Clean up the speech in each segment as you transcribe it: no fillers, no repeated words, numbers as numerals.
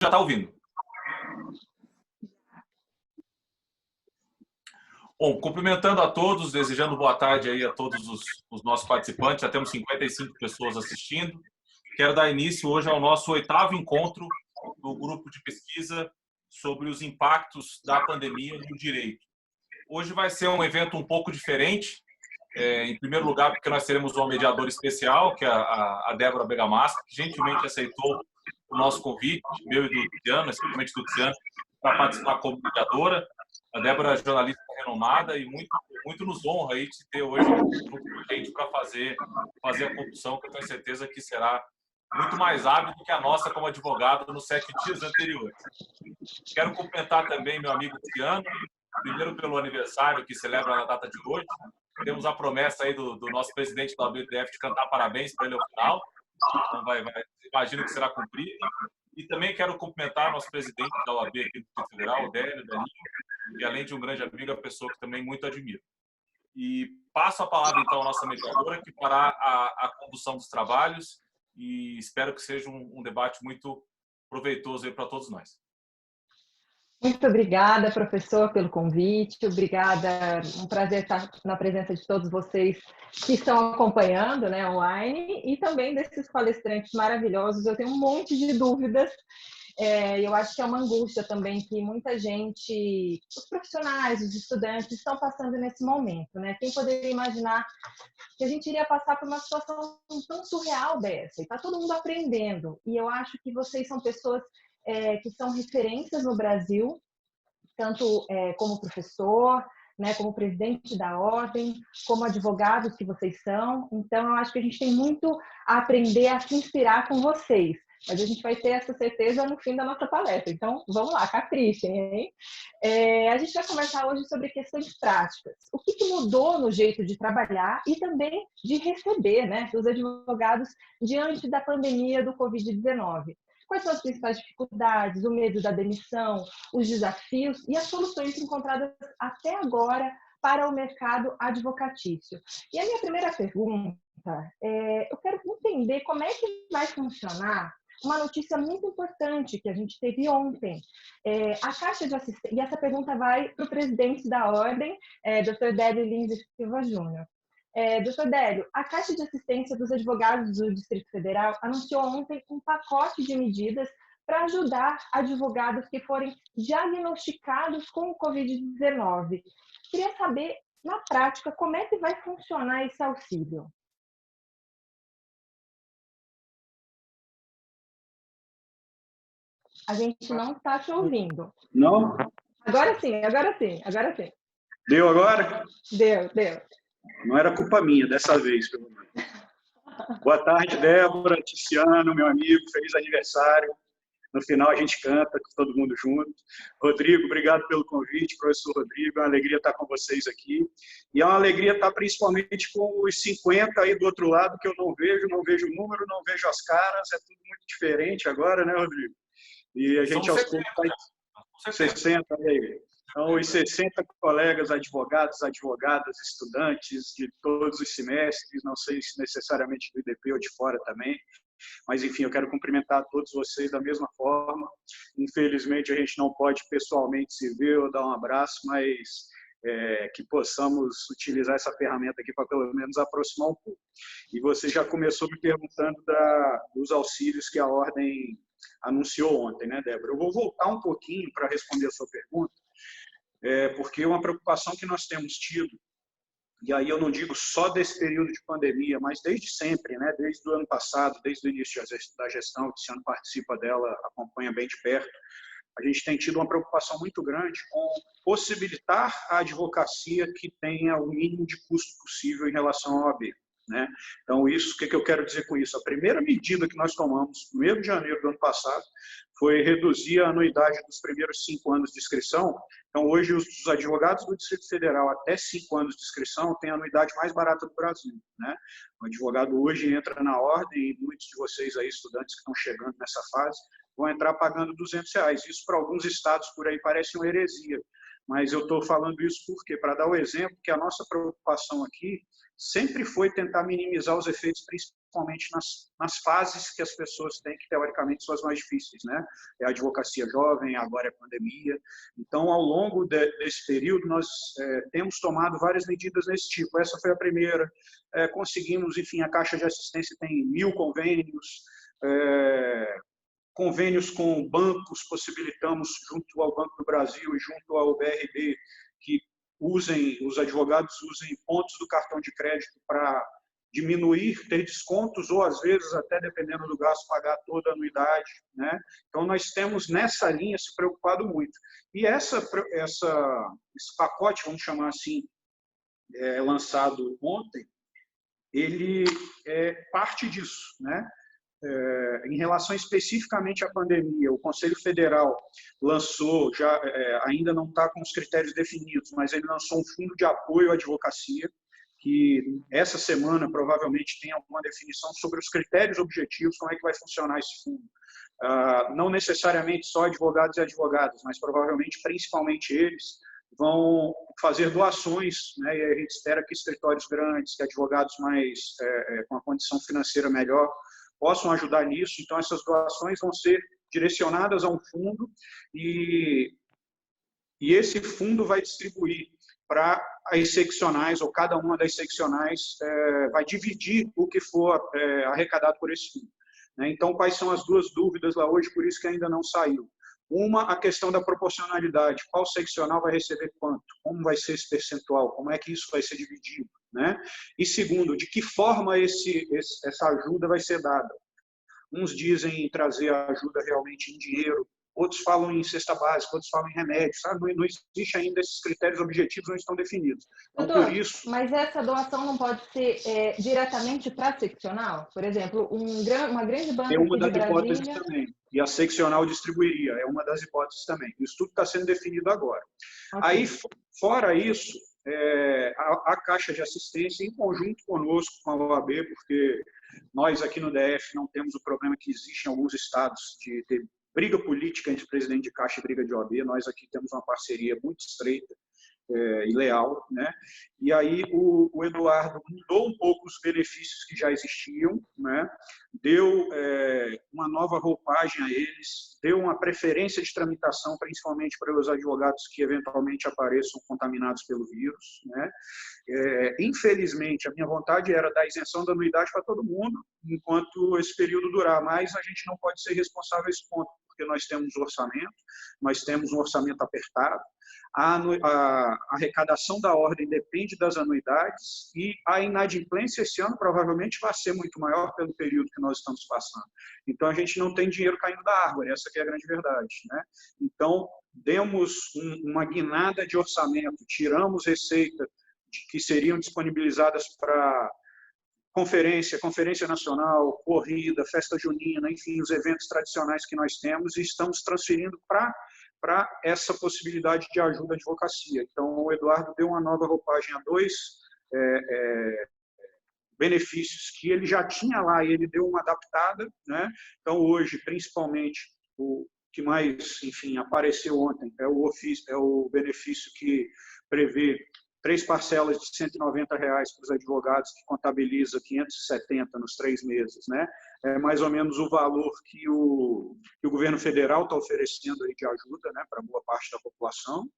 Já está ouvindo. Bom, cumprimentando a todos, desejando boa tarde aí a todos os nossos participantes. Já temos 55 pessoas assistindo. Quero dar início hoje ao nosso 8º encontro do grupo de pesquisa sobre os impactos da pandemia no direito. Hoje vai ser um evento um pouco diferente. Em primeiro lugar, porque nós teremos uma mediadora especial, que é a Débora Bergamasco, que gentilmente aceitou o nosso convite, meu e do Luciano, especialmente do Luciano, para participar como mediadora. A Débora é jornalista renomada e muito nos honra aí de ter hoje junto com a gente para fazer a condução, que eu tenho certeza que será muito mais hábil do que a nossa como advogado nos 7 dias anteriores. Quero cumprimentar também meu amigo Luciano, primeiro pelo aniversário que celebra na data de hoje. Temos a promessa aí do nosso presidente da OAB-DF de cantar parabéns para ele ao final. Então, imagino que será cumprido. E também quero cumprimentar nosso presidente da OAB aqui do Distrito Federal, o Delinho, e além de um grande amigo, a pessoa que também muito admiro. E passo a palavra, então, à nossa mediadora, que fará a condução dos trabalhos, e espero que seja um debate muito proveitoso aí para todos nós. Muito obrigada, professor, pelo convite. Obrigada, um prazer estar na presença de todos vocês que estão acompanhando, né, online, e também desses palestrantes maravilhosos. Eu tenho um monte de dúvidas. Eu acho que é uma angústia também que muita gente, os profissionais, os estudantes, estão passando nesse momento, né? Quem poderia imaginar que a gente iria passar por uma situação tão surreal dessa? E está todo mundo aprendendo. E eu acho que vocês são pessoas que são referências no Brasil, tanto como professor, né, como presidente da ordem, como advogados que vocês são. Então, eu acho que a gente tem muito a aprender, a se inspirar com vocês. Mas a gente vai ter essa certeza no fim da nossa palestra. Então, vamos lá, caprichem, hein? A gente vai conversar hoje sobre questões práticas. O que mudou no jeito de trabalhar e também de receber, né, dos advogados diante da pandemia do Covid-19. Quais são as principais dificuldades, o medo da demissão, os desafios e as soluções encontradas até agora para o mercado advocatício? E a minha primeira pergunta, eu quero entender como é que vai funcionar uma notícia muito importante que a gente teve ontem. A Caixa de Assistência, e essa pergunta vai para o presidente da Ordem, Dr. Délio Lins e Silva Júnior. Doutor Délio, a Caixa de Assistência dos Advogados do Distrito Federal anunciou ontem um pacote de medidas para ajudar advogados que forem diagnosticados com o Covid-19. Queria saber, na prática, como é que vai funcionar esse auxílio? A gente não está te ouvindo. Não? Agora sim, agora sim, agora sim. Deu agora? Deu. Não era culpa minha dessa vez, pelo menos. Boa tarde, Débora, Tiziano, meu amigo, feliz aniversário. No final a gente canta, todo mundo junto. Rodrigo, obrigado pelo convite, professor Rodrigo, é uma alegria estar com vocês aqui. E é uma alegria estar principalmente com os 50 aí do outro lado, que eu não vejo o número, não vejo as caras, é tudo muito diferente agora, né, Rodrigo? E a gente aos poucos vai... 60, aí. Então, os 60 colegas advogados, advogadas, estudantes de todos os semestres, não sei se necessariamente do IDP ou de fora também, mas, enfim, eu quero cumprimentar todos vocês da mesma forma. Infelizmente, a gente não pode pessoalmente se ver ou dar um abraço, mas que possamos utilizar essa ferramenta aqui para, pelo menos, aproximar um pouco. E você já começou me perguntando dos auxílios que a Ordem anunciou ontem, né, Débora? Eu vou voltar um pouquinho para responder a sua pergunta, porque é uma preocupação que nós temos tido, e aí eu não digo só desse período de pandemia, mas desde sempre, né? Desde o ano passado, desde o início da gestão, que esse ano participa dela, acompanha bem de perto, a gente tem tido uma preocupação muito grande com possibilitar a advocacia que tenha o mínimo de custo possível em relação ao OAB. Né? Então, isso, o que eu quero dizer com isso? A primeira medida que nós tomamos, no 1º de janeiro do ano passado, foi reduzir a anuidade dos primeiros 5 anos de inscrição. Então, hoje, os advogados do Distrito Federal até 5 anos de inscrição têm a anuidade mais barata do Brasil. Né? O advogado hoje entra na ordem, e muitos de vocês aí, estudantes que estão chegando nessa fase, vão entrar pagando R$200. Isso, para alguns estados por aí, parece uma heresia. Mas eu estou falando isso porque, para dar o exemplo, que a nossa preocupação aqui sempre foi tentar minimizar os efeitos principalmente nas fases que as pessoas têm, que teoricamente são as mais difíceis, né? É a advocacia jovem, agora é a pandemia. Então, ao longo desse período, nós temos tomado várias medidas nesse tipo. Essa foi a primeira. Conseguimos, enfim, a Caixa de Assistência tem 1.000 convênios, convênios com bancos, possibilitamos, junto ao Banco do Brasil e junto ao BRB, que os advogados usem pontos do cartão de crédito para diminuir, ter descontos, ou às vezes, até dependendo do gasto, pagar toda a anuidade, né? Então, nós temos nessa linha se preocupado muito. E esse pacote, vamos chamar assim, lançado ontem, ele é parte disso, né? Em relação especificamente à pandemia, o Conselho Federal lançou, ainda não está com os critérios definidos, mas ele lançou um fundo de apoio à advocacia, que essa semana provavelmente tem alguma definição sobre os critérios objetivos, como é que vai funcionar esse fundo. Não necessariamente só advogados e advogadas, mas provavelmente, principalmente eles, vão fazer doações, né? E a gente espera que escritórios grandes, que advogados mais com a condição financeira melhor, possam ajudar nisso. Então, essas doações vão ser direcionadas a um fundo e esse fundo vai distribuir para as seccionais, ou cada uma das seccionais vai dividir o que for arrecadado por esse fundo. Então, quais são as duas dúvidas lá hoje, por isso que ainda não saiu? Uma, a questão da proporcionalidade. Qual seccional vai receber quanto? Como vai ser esse percentual? Como é que isso vai ser dividido? Né? E segundo, de que forma essa ajuda vai ser dada? Uns dizem trazer a ajuda realmente em dinheiro, outros falam em cesta básica, outros falam em remédios. Sabe? Não existe ainda, esses critérios objetivos não estão definidos. Então, doutor, por isso... mas essa doação não pode ser diretamente para a seccional? Por exemplo, uma grande banca é uma aqui de das hipóteses Brasília... também. E a seccional distribuiria, é uma das hipóteses também. Isso tudo está sendo definido agora. Okay. Aí, fora isso, a Caixa de Assistência, em conjunto conosco, com a OAB, porque nós aqui no DF não temos o problema que existe em alguns estados de ter briga política entre presidente de Caixa e briga de OAB. Nós aqui temos uma parceria muito estreita e leal, né? E aí o Eduardo mudou um pouco os benefícios que já existiam, né? Deu uma nova roupagem a eles, deu uma preferência de tramitação, principalmente para os advogados que eventualmente apareçam contaminados pelo vírus, né? Infelizmente, a minha vontade era dar isenção da anuidade para todo mundo, enquanto esse período durar, mas a gente não pode ser responsável a esse ponto, porque nós temos um orçamento apertado, a arrecadação da ordem depende das anuidades e a inadimplência esse ano provavelmente vai ser muito maior pelo período que nós estamos passando. Então, a gente não tem dinheiro caindo da árvore, essa que é a grande verdade, né? Então, demos uma guinada de orçamento, tiramos receita que seriam disponibilizadas para conferência nacional, corrida, festa junina, enfim, os eventos tradicionais que nós temos, e estamos transferindo para essa possibilidade de ajuda à advocacia. Então, o Eduardo deu uma nova roupagem a dois benefícios que ele já tinha lá e ele deu uma adaptada, né? Então, hoje, principalmente, o que mais, enfim, apareceu ontem é o benefício que prevê 3 parcelas de R$ 190 para os advogados, que contabiliza 570 nos 3 meses, né? É mais ou menos o valor que o governo federal está oferecendo aí de ajuda, né, para boa parte da população.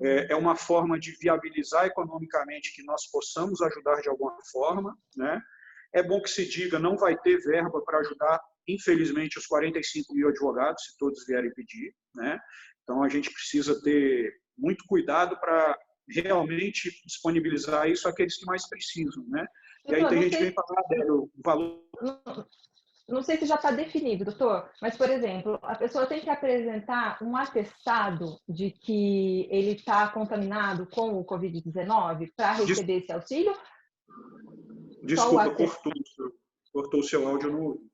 É uma forma de viabilizar economicamente que nós possamos ajudar de alguma forma, né? É bom que se diga, não vai ter verba para ajudar, infelizmente, os 45 mil advogados, se todos vierem pedir, né? Então, a gente precisa ter muito cuidado para realmente disponibilizar isso àqueles que mais precisam, né? E aí tem gente que vem falar o valor... Não sei se já está definido, doutor, mas, por exemplo, a pessoa tem que apresentar um atestado de que ele está contaminado com o Covid-19 para receber esse auxílio? Desculpa, cortou o seu áudio no...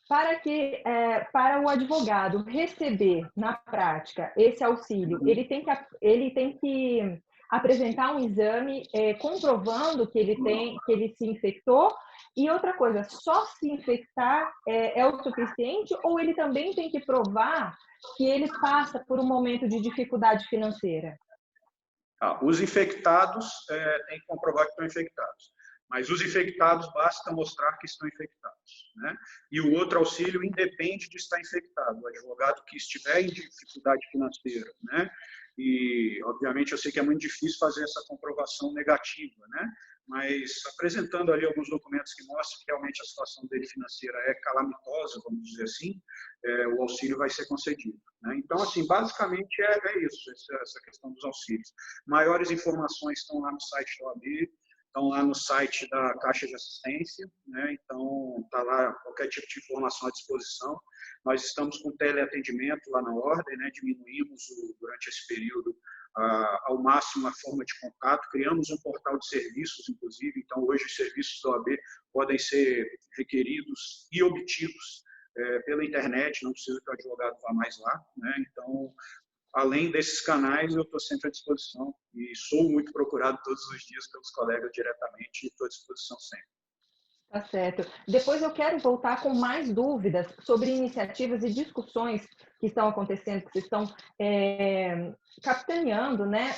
Para o advogado receber, na prática, esse auxílio, ele tem que apresentar um exame comprovando que ele se infectou. E outra coisa, só se infectar é o suficiente, ou ele também tem que provar que ele passa por um momento de dificuldade financeira? Os infectados têm que comprovar que estão infectados. Mas os infectados basta mostrar que estão infectados, né? E o outro auxílio independe de estar infectado. O advogado que estiver em dificuldade financeira, né? E, obviamente, eu sei que é muito difícil fazer essa comprovação negativa, né? Mas apresentando ali alguns documentos que mostram que realmente a situação dele financeira é calamitosa, vamos dizer assim, o auxílio vai ser concedido, né? Então, assim, basicamente é isso, essa questão dos auxílios. Maiores informações estão lá no site da OAB, estão lá no site da Caixa de Assistência, né? Então, está lá qualquer tipo de informação à disposição. Nós estamos com teleatendimento lá na ordem, né? Diminuímos durante esse período ao máximo a forma de contato, criamos um portal de serviços, inclusive, então hoje os serviços da OAB podem ser requeridos e obtidos pela internet, não precisa que o advogado vá mais lá, né? Então, além desses canais, eu estou sempre à disposição e sou muito procurado todos os dias pelos colegas diretamente e estou à disposição sempre. Tá certo. Depois eu quero voltar com mais dúvidas sobre iniciativas e discussões que estão acontecendo, que vocês estão capitaneando, né,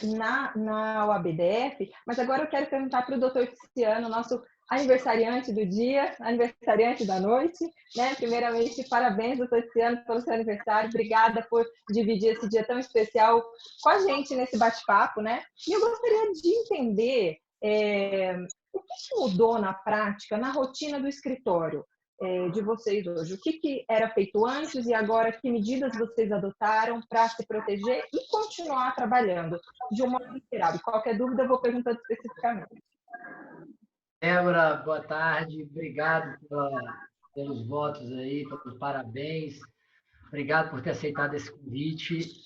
na OABDF, mas agora eu quero perguntar para o doutor Ticiano, nosso aniversariante do dia, aniversariante da noite, né? Primeiramente, parabéns, doutor Ticiano, pelo seu aniversário. Obrigada por dividir esse dia tão especial com a gente nesse bate-papo, né? E eu gostaria de entender o que mudou na prática, na rotina do escritório de vocês hoje? O que era feito antes e agora que medidas vocês adotaram para se proteger e continuar trabalhando de um modo geral? E qualquer dúvida eu vou perguntando especificamente. Débora, boa tarde. Obrigado pelos votos aí, pelos parabéns. Obrigado por ter aceitado esse convite.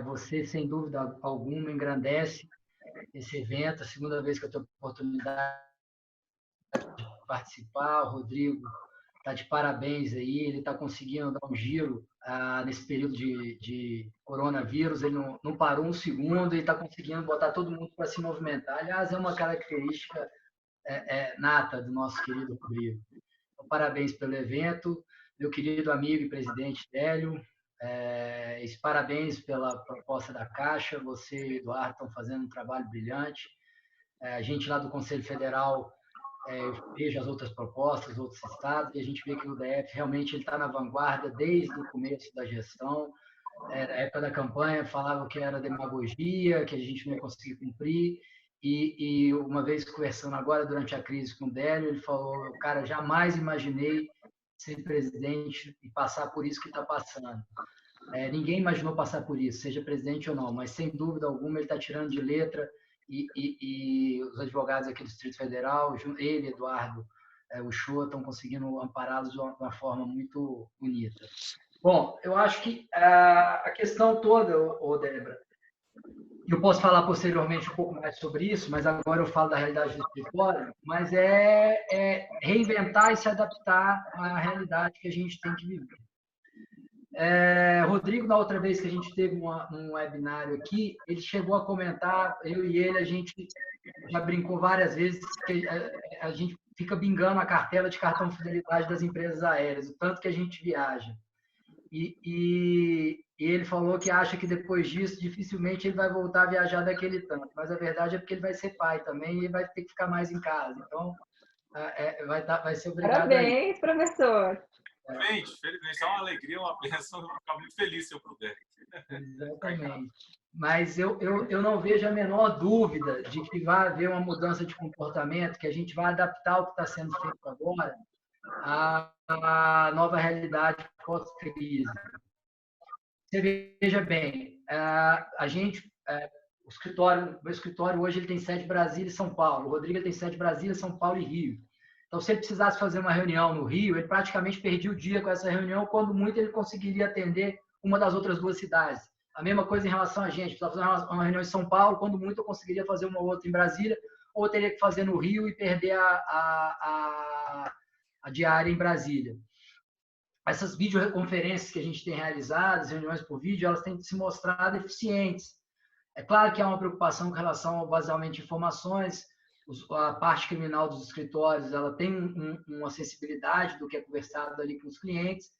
Você, sem dúvida alguma, engrandece esse evento. A segunda vez que eu tenho a oportunidade de participar. O Rodrigo está de parabéns aí. Ele está conseguindo dar um giro nesse período de coronavírus. Ele não parou um segundo e está conseguindo botar todo mundo para se movimentar. Aliás, é uma característica nata do nosso querido Rodrigo. Então, parabéns pelo evento, meu querido amigo e presidente Délio. Parabéns pela proposta da Caixa. Você e Eduardo estão fazendo um trabalho brilhante. A gente lá do Conselho Federal veja as outras propostas, outros estados, e a gente vê que o DF realmente está na vanguarda desde o começo da gestão. Na época da campanha falava que era demagogia, que a gente não ia conseguir cumprir. E uma vez conversando agora durante a crise com o Délio, ele falou: cara, jamais imaginei ser presidente e passar por isso que está passando. Ninguém imaginou passar por isso, seja presidente ou não, mas sem dúvida alguma ele está tirando de letra e os advogados aqui do Distrito Federal, ele, Eduardo, o Shoa, estão conseguindo ampará-los de uma forma muito bonita. Bom, eu acho que a questão toda, Débora, eu posso falar posteriormente um pouco mais sobre isso, mas agora eu falo da realidade do escritório, mas reinventar e se adaptar à realidade que a gente tem que viver. Rodrigo, na outra vez que a gente teve um webinário aqui, ele chegou a comentar, eu e ele, a gente já brincou várias vezes que a gente fica bingando a cartela de cartão de fidelidade das empresas aéreas, o tanto que a gente viaja. E ele falou que acha que depois disso, dificilmente ele vai voltar a viajar daquele tanto. Mas a verdade é porque ele vai ser pai também e ele vai ter que ficar mais em casa. Então, vai ser obrigado. Parabéns, professor! Felizmente, é uma alegria, uma bênção. Eu vou ficar muito feliz se eu puder. Exatamente. Mas eu não vejo a menor dúvida de que vai haver uma mudança de comportamento, que a gente vai adaptar o que está sendo feito agora à nova realidade pós-crise. Você veja bem, meu escritório hoje ele tem sede em Brasília e São Paulo, o Rodrigo tem sede em Brasília, São Paulo e Rio. Então, se ele precisasse fazer uma reunião no Rio, ele praticamente perdia o dia com essa reunião, quando muito ele conseguiria atender uma das outras duas cidades. A mesma coisa em relação a gente, precisava fazer uma reunião em São Paulo, quando muito eu conseguiria fazer uma outra em Brasília, ou teria que fazer no Rio e perder a diária em Brasília. Essas videoconferências que a gente tem realizado, as reuniões por vídeo, elas têm se mostrado eficientes. É claro que há uma preocupação com relação ao vazamento de informações. A parte criminal dos escritórios, ela tem uma sensibilidade do que é conversado ali com os clientes,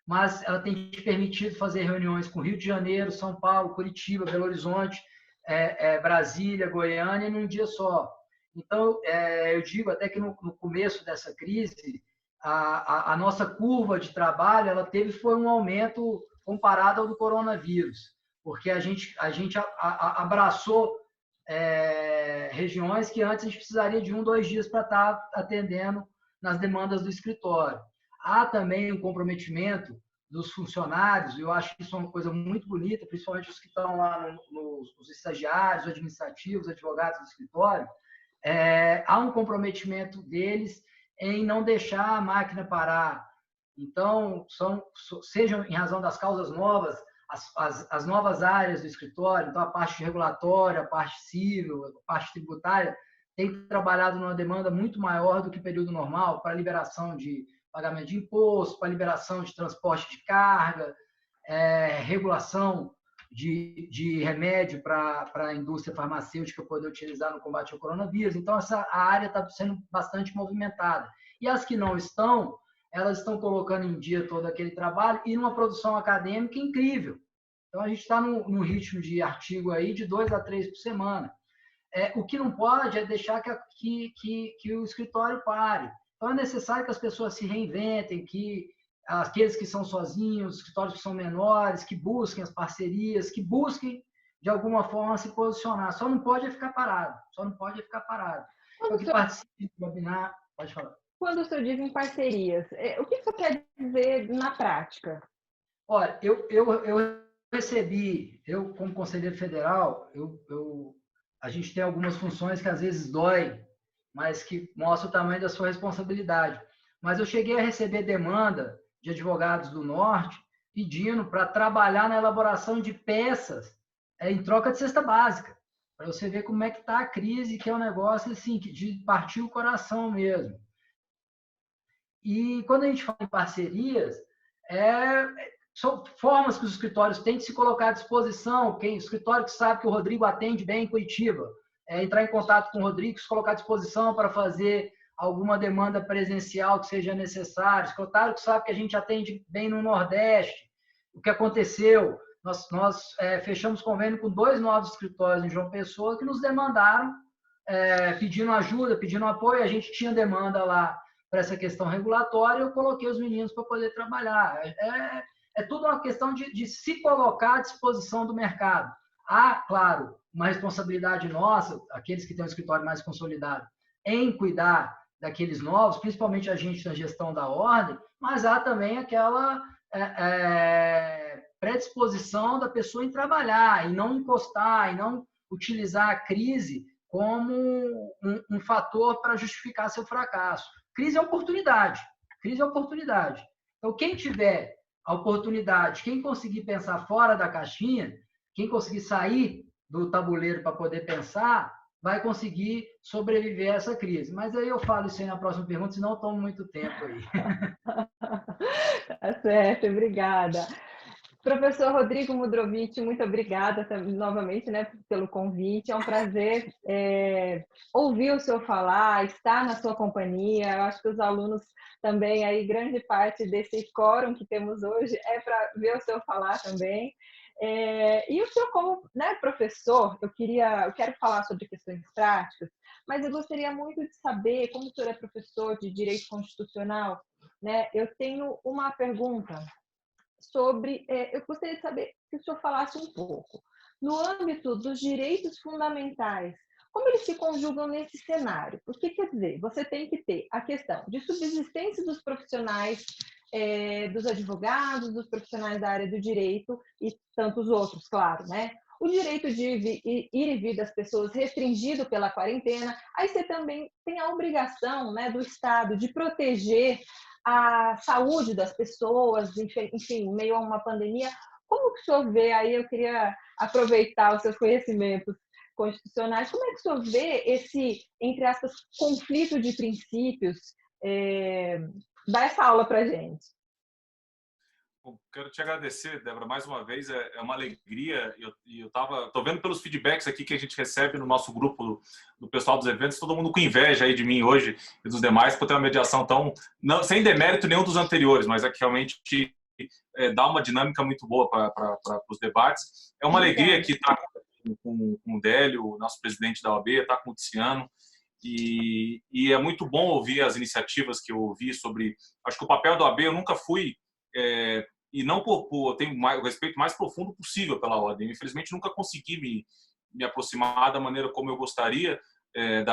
mas ela tem permitido fazer reuniões com Rio de Janeiro, São Paulo, Curitiba, Belo Horizonte, Brasília, Goiânia, num dia só. Então, eu digo até que no começo dessa crise, a nossa curva de trabalho ela foi um aumento comparado ao do coronavírus, porque a gente abraçou regiões que antes a gente precisaria de 1, 2 dias para estar atendendo nas demandas do escritório. Há também um comprometimento dos funcionários, e eu acho que isso é uma coisa muito bonita, principalmente os que estão lá os estagiários, os advogados do escritório. Há um comprometimento deles em não deixar a máquina parar. Então, sejam em razão das causas novas, as novas áreas do escritório, então a parte regulatória, a parte civil, a parte tributária, tem trabalhado numa demanda muito maior do que o período normal para liberação de pagamento de imposto, para liberação de transporte de carga, regulação de remédio para a indústria farmacêutica poder utilizar no combate ao coronavírus. Então, a área está sendo bastante movimentada. E as que não estão, elas estão colocando em dia todo aquele trabalho e numa produção acadêmica incrível. Então, a gente está num ritmo de artigo aí de 2 a 3 por semana. O que não pode é deixar que o escritório pare. Então, é necessário que as pessoas se reinventem, que aqueles que são sozinhos, os escritórios que são menores, que busquem as parcerias, que busquem, de alguma forma, se posicionar. Só não pode ficar parado. Então, que participe do webinar, pode falar. Quando o senhor diz em parcerias, o que isso quer dizer na prática? Olha, eu recebi, como conselheiro federal, a gente tem algumas funções que às vezes dói, mas que mostram o tamanho da sua responsabilidade. Mas eu cheguei a receber demanda de advogados do Norte pedindo para trabalhar na elaboração de peças em troca de cesta básica, para você ver como é que está a crise, que é um negócio assim, de partir o coração mesmo. E quando a gente fala em parcerias, são formas que os escritórios têm de se colocar à disposição. Quem escritório que sabe que o Rodrigo atende bem em Curitiba, entrar em contato com o Rodrigo, se colocar à disposição para fazer alguma demanda presencial que seja necessária. Escritório que sabe que a gente atende bem no Nordeste. O que aconteceu? Nós fechamos convênio com 2 novos escritórios em João Pessoa que nos demandaram, pedindo ajuda, pedindo apoio. A gente tinha demanda lá para essa questão regulatória, eu coloquei os meninos para poder trabalhar. É tudo uma questão de se colocar à disposição do mercado. Há, claro, uma responsabilidade nossa, aqueles que têm um escritório mais consolidado, em cuidar daqueles novos, principalmente a gente na gestão da ordem, mas há também aquela predisposição da pessoa em trabalhar, e não encostar, e não utilizar a crise como um fator para justificar seu fracasso. Crise é oportunidade. Então, quem tiver a oportunidade, quem conseguir pensar fora da caixinha, quem conseguir sair do tabuleiro para poder pensar, vai conseguir sobreviver a essa crise. Mas aí eu falo isso aí na próxima pergunta, senão eu tomo muito tempo aí. Tá certo, obrigada. Professor Rodrigo Mudrovich, muito obrigada novamente, né, pelo convite. É um prazer ouvir o senhor falar, estar na sua companhia. Eu acho que os alunos também, aí, grande parte desse quórum que temos hoje é para ver o senhor falar também. E o senhor, como, né, professor, eu quero falar sobre questões práticas, mas eu gostaria muito de saber, como o senhor é professor de Direito Constitucional, né, eu tenho uma pergunta sobre, eu gostaria de saber que o senhor falasse um pouco, no âmbito dos direitos fundamentais, como eles se conjugam nesse cenário? O que quer dizer? Você tem que ter a questão de subsistência dos profissionais, dos advogados, dos profissionais da área do direito e tantos outros, claro, né? O direito de ir e vir das pessoas restringido pela quarentena. Aí você também tem a obrigação, né, do Estado de proteger a saúde das pessoas, enfim, meio a uma pandemia. Como que o senhor vê aí? Eu queria aproveitar os seus conhecimentos constitucionais. Como é que o senhor vê esse, entre aspas, conflito de princípios? Dá essa aula para a gente. Bom, quero te agradecer, Débora, mais uma vez. É uma alegria. Eu estou vendo pelos feedbacks aqui que a gente recebe no nosso grupo do pessoal dos eventos, todo mundo com inveja aí de mim hoje e dos demais por ter uma mediação tão... Não, sem demérito nenhum dos anteriores, mas é que realmente dá uma dinâmica muito boa para os debates. É uma alegria aqui estar com o Délio, nosso presidente da OAB, estar com o Tiziano. E é muito bom ouvir as iniciativas que eu ouvi sobre... Acho que o papel do AB, eu nunca fui... e não eu tenho o respeito mais profundo possível pela ordem. Infelizmente, nunca consegui me aproximar da maneira como eu gostaria,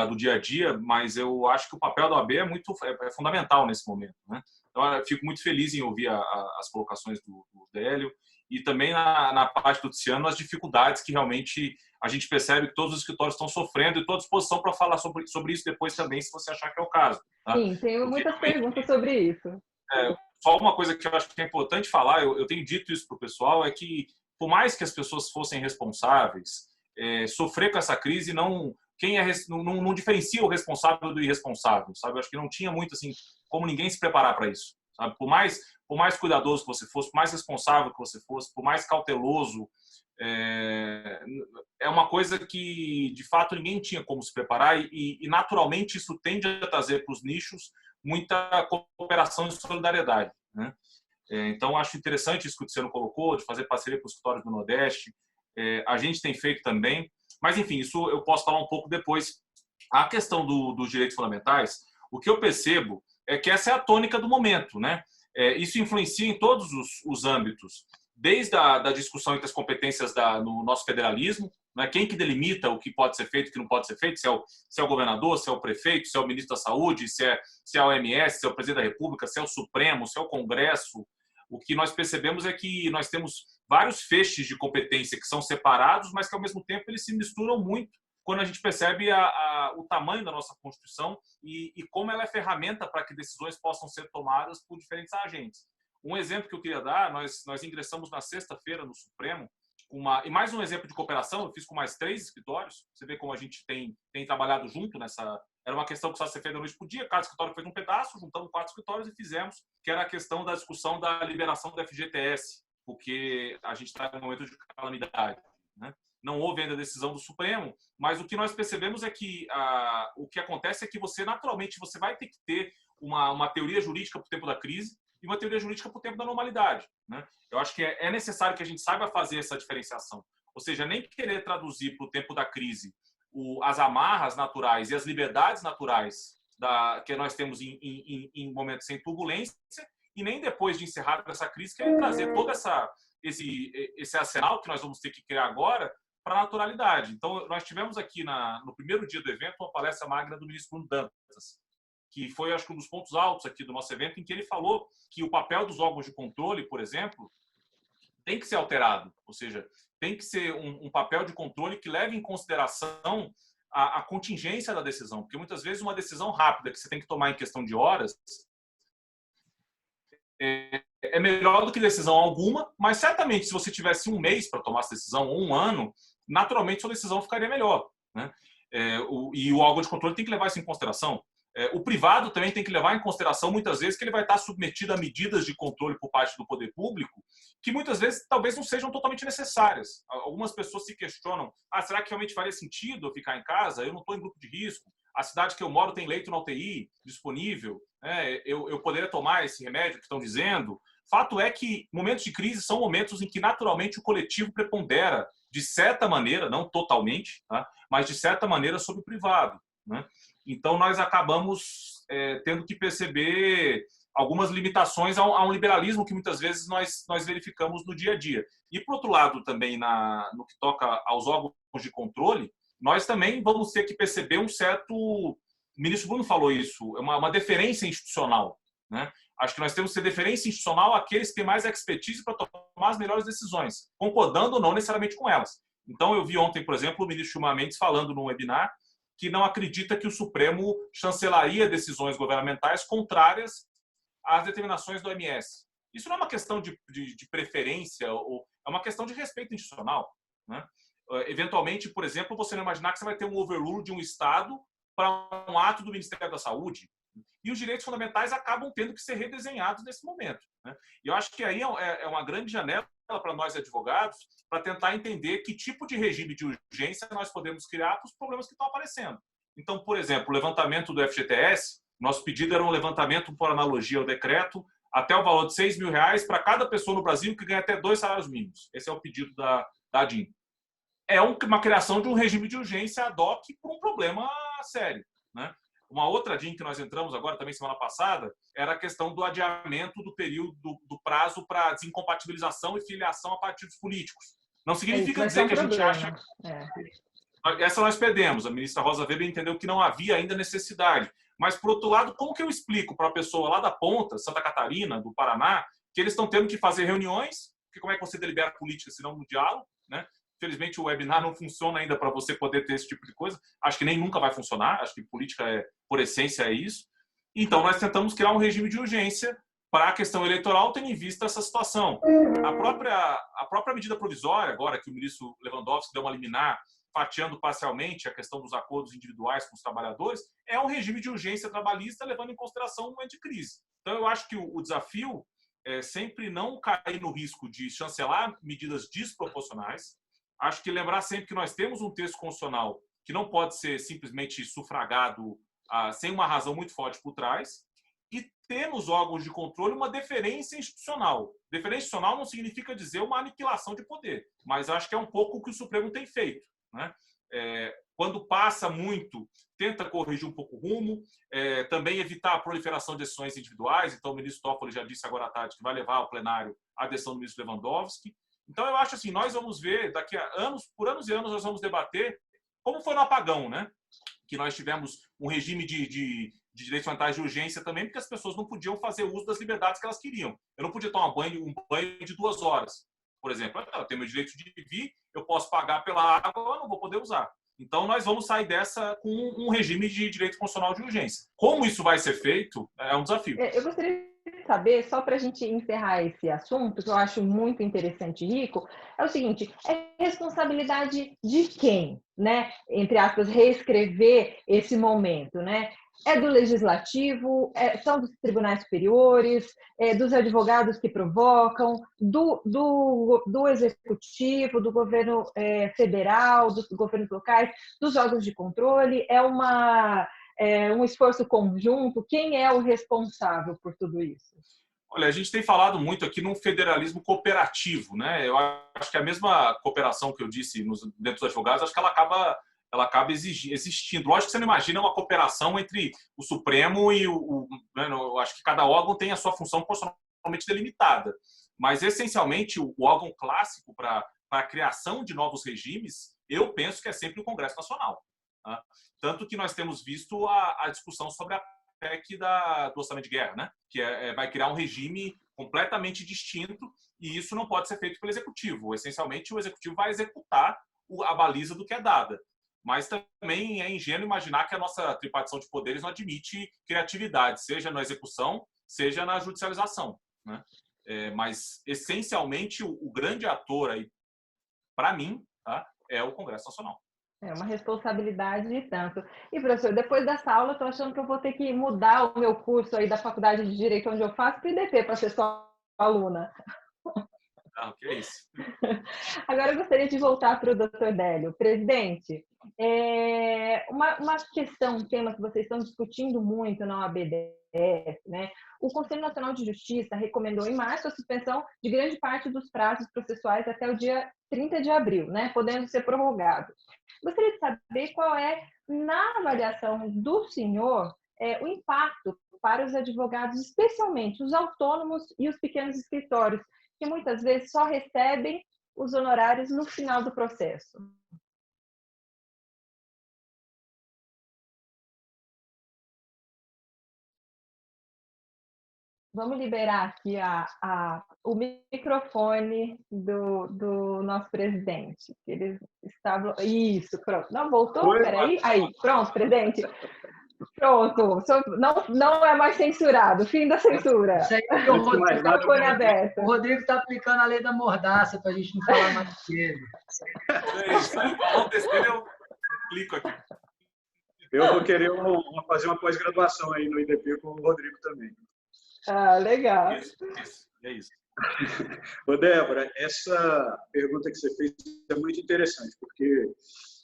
do dia a dia, mas eu acho que o papel do AB é fundamental nesse momento, né? Então, eu fico muito feliz em ouvir as colocações do Délio e também na parte do Tiziano as dificuldades que realmente a gente percebe que todos os escritórios estão sofrendo e estou à disposição para falar sobre isso depois também, se você achar que é o caso. Tá? Sim, tenho muitas perguntas sobre isso. Só uma coisa que eu acho que é importante falar, eu tenho dito isso para o pessoal, é que por mais que as pessoas fossem responsáveis, sofrer com essa crise não diferencia o responsável do irresponsável, sabe? Eu acho que não tinha muito assim como ninguém se preparar para isso, sabe? Por mais cuidadoso que você fosse, por mais responsável que você fosse, por mais cauteloso, é uma coisa que de fato ninguém tinha como se preparar e naturalmente isso tende a trazer para os nichos muita cooperação e solidariedade, né? Então acho interessante isso que o Tiziano colocou, de fazer parceria com os escritórios do Nordeste. A gente tem feito também, mas enfim, isso eu posso falar um pouco depois. A questão dos direitos fundamentais, o que eu percebo é que essa é a tônica do momento, né? Isso influencia em todos os âmbitos, desde a discussão entre as competências no nosso federalismo, né? Quem que delimita o que pode ser feito e o que não pode ser feito, se é o governador, se é o prefeito, se é o ministro da Saúde, se é a OMS, se é o presidente da República, se é o Supremo, se é o Congresso. O que nós percebemos é que nós temos vários feixes de competência que são separados, mas que, ao mesmo tempo, eles se misturam muito quando a gente percebe o tamanho da nossa Constituição e como ela é ferramenta para que decisões possam ser tomadas por diferentes agentes. Um exemplo que eu queria dar, nós ingressamos na sexta-feira no Supremo, e mais um exemplo de cooperação, eu fiz com mais 3 escritórios, você vê como a gente tem trabalhado junto nessa... Era uma questão que só se fez da noite para o dia, cada escritório fez um pedaço, juntamos 4 escritórios e fizemos, que era a questão da discussão da liberação do FGTS, porque a gente está em um momento de calamidade, né? Não houve ainda a decisão do Supremo, mas o que nós percebemos é que o que acontece é que naturalmente, você vai ter que ter uma teoria jurídica para o tempo da crise e uma teoria jurídica para o tempo da normalidade, né? Eu acho que é necessário que a gente saiba fazer essa diferenciação, ou seja, nem querer traduzir para o tempo da crise as amarras naturais e as liberdades naturais que nós temos em momentos sem turbulência, e nem depois de encerrar essa crise querer trazer todo esse arsenal que nós vamos ter que criar agora para a naturalidade. Então, nós tivemos aqui no primeiro dia do evento uma palestra magna do ministro Bruno Dantas, que foi, acho que, um dos pontos altos aqui do nosso evento, em que ele falou que o papel dos órgãos de controle, por exemplo, tem que ser alterado, ou seja, tem que ser um papel de controle que leve em consideração a contingência da decisão, porque muitas vezes uma decisão rápida que você tem que tomar em questão de horas é melhor do que decisão alguma, mas certamente se você tivesse um mês para tomar essa decisão ou um ano, naturalmente sua decisão ficaria melhor, né? E o órgão de controle tem que levar isso em consideração. O privado também tem que levar em consideração, muitas vezes, que ele vai estar submetido a medidas de controle por parte do poder público que, muitas vezes, talvez não sejam totalmente necessárias. Algumas pessoas se questionam, será que realmente faria sentido eu ficar em casa? Eu não estou em grupo de risco. A cidade que eu moro tem leito na UTI disponível. Eu poderia tomar esse remédio que estão dizendo? Fato é que momentos de crise são momentos em que, naturalmente, o coletivo prepondera, de certa maneira, não totalmente, tá? Mas de certa maneira sobre o privado, né? Então, nós acabamos tendo que perceber algumas limitações a um liberalismo que muitas vezes nós verificamos no dia a dia. E, por outro lado, também no que toca aos órgãos de controle, nós também vamos ter que perceber um certo... O ministro Bruno falou isso, uma deferência institucional, né? Acho que nós temos que ter deferência institucional àqueles que têm mais expertise para tomar as melhores decisões, concordando ou não necessariamente com elas. Então, eu vi ontem, por exemplo, o ministro Gilmar Mendes falando num webinar que não acredita que o Supremo chancelaria decisões governamentais contrárias às determinações do OMS. Isso não é uma questão de preferência, é uma questão de respeito institucional, né? Eventualmente, por exemplo, você não imaginar que você vai ter um overrule de um Estado para um ato do Ministério da Saúde. E os direitos fundamentais acabam tendo que ser redesenhados nesse momento, né? E eu acho que aí é uma grande janela para nós advogados para tentar entender que tipo de regime de urgência nós podemos criar para os problemas que estão aparecendo. Então, por exemplo, o levantamento do FGTS, nosso pedido era um levantamento, por analogia ao decreto, até o valor de R$6 mil para cada pessoa no Brasil que ganha até 2 salários mínimos. Esse é o pedido da ADIM. É uma criação de um regime de urgência ad hoc por um problema sério. né? Uma outra DIN que nós entramos agora, também semana passada, era a questão do adiamento do período, do prazo para desincompatibilização e filiação a partidos políticos. Não significa dizer que a gente acha... Essa nós perdemos. A ministra Rosa Weber entendeu que não havia ainda necessidade. Mas, por outro lado, como que eu explico para a pessoa lá da ponta, Santa Catarina, do Paraná, que eles estão tendo que fazer reuniões, porque como é que você delibera política se não no diálogo, né? Infelizmente, o webinar não funciona ainda para você poder ter esse tipo de coisa. Acho que nem nunca vai funcionar. Acho que política, por essência, é isso. Então, nós tentamos criar um regime de urgência para a questão eleitoral, tendo em vista essa situação. A própria medida provisória, agora que o ministro Lewandowski deu uma liminar, fatiando parcialmente a questão dos acordos individuais com os trabalhadores, é um regime de urgência trabalhista, levando em consideração o momento de crise. Então, eu acho que o desafio é sempre não cair no risco de chancelar medidas desproporcionais. Acho que lembrar sempre que nós temos um texto constitucional que não pode ser simplesmente sufragado sem uma razão muito forte por trás, e temos órgãos de controle uma deferência institucional. Deferência institucional não significa dizer uma aniquilação de poder, mas acho que é um pouco o que o Supremo tem feito, né? Quando passa muito, tenta corrigir um pouco o rumo, também evitar a proliferação de decisões individuais. Então, o ministro Toffoli já disse agora à tarde que vai levar ao plenário a decisão do ministro Lewandowski. Então, eu acho assim, nós vamos ver, daqui a anos, por anos e anos, nós vamos debater como foi no apagão, né? Que nós tivemos um regime de direitos fundamentais de urgência também, porque as pessoas não podiam fazer uso das liberdades que elas queriam. Eu não podia tomar um banho de 2 horas, por exemplo. Eu tenho meu direito de vir, eu posso pagar pela água, eu não vou poder usar. Então, nós vamos sair dessa com um regime de direito constitucional de urgência. Como isso vai ser feito, é um desafio. Eu gostaria de saber, só para a gente encerrar esse assunto, que eu acho muito interessante e rico, é o seguinte, é responsabilidade de quem, né? Entre aspas, reescrever esse momento, né? É do legislativo, são dos tribunais superiores, dos advogados que provocam, do executivo, do governo federal, dos governos locais, dos órgãos de controle, um esforço conjunto? Quem é o responsável por tudo isso? Olha, a gente tem falado muito aqui num federalismo cooperativo, né? Eu acho que a mesma cooperação que eu disse dentro dos advogados, acho que ela acaba existindo. Lógico que você não imagina uma cooperação entre o Supremo e né? Eu acho que cada órgão tem a sua função constitucionalmente delimitada. Mas, essencialmente, o órgão clássico para a criação de novos regimes, eu penso que é sempre o Congresso Nacional. Tá? Tanto que nós temos visto a discussão sobre a PEC do orçamento de guerra, né? Que vai criar um regime completamente distinto, e isso não pode ser feito pelo Executivo. Essencialmente, o Executivo vai executar a baliza do que é dada. Mas também é ingênuo imaginar que a nossa tripartição de poderes não admite criatividade, seja na execução, seja na judicialização, né? Mas, essencialmente, o grande ator aí, para mim, tá, é o Congresso Nacional. É uma responsabilidade de tanto. E, professor, depois dessa aula, estou achando que eu vou ter que mudar o meu curso aí da Faculdade de Direito, onde eu faço, para o IDP, para ser sua aluna. Que é isso. Agora eu gostaria de voltar para o doutor Délio. Presidente, uma questão, um tema que vocês estão discutindo muito na OAB-DF, né? O Conselho Nacional de Justiça recomendou em março a suspensão de grande parte dos prazos processuais até o dia 30 de abril, né? Podendo ser prorrogados. Gostaria de saber qual é, na avaliação do senhor, o impacto para os advogados, especialmente os autônomos e os pequenos escritórios, que muitas vezes só recebem os honorários no final do processo. Vamos liberar aqui o microfone do nosso presidente. Eles estavam... Isso, pronto. Não, voltou? Peraí. Aí, pronto, presidente. Pronto. Não é mais censurado. Fim da censura. Isso aí, o Rodrigo está aplicando a lei da mordaça para a gente não falar mais dele. Isso aí. Vamos descer, eu clico aqui. Eu vou querer fazer uma pós-graduação aí no IDP com o Rodrigo também. Ah, legal. É isso. Ô, Débora, essa pergunta que você fez é muito interessante, porque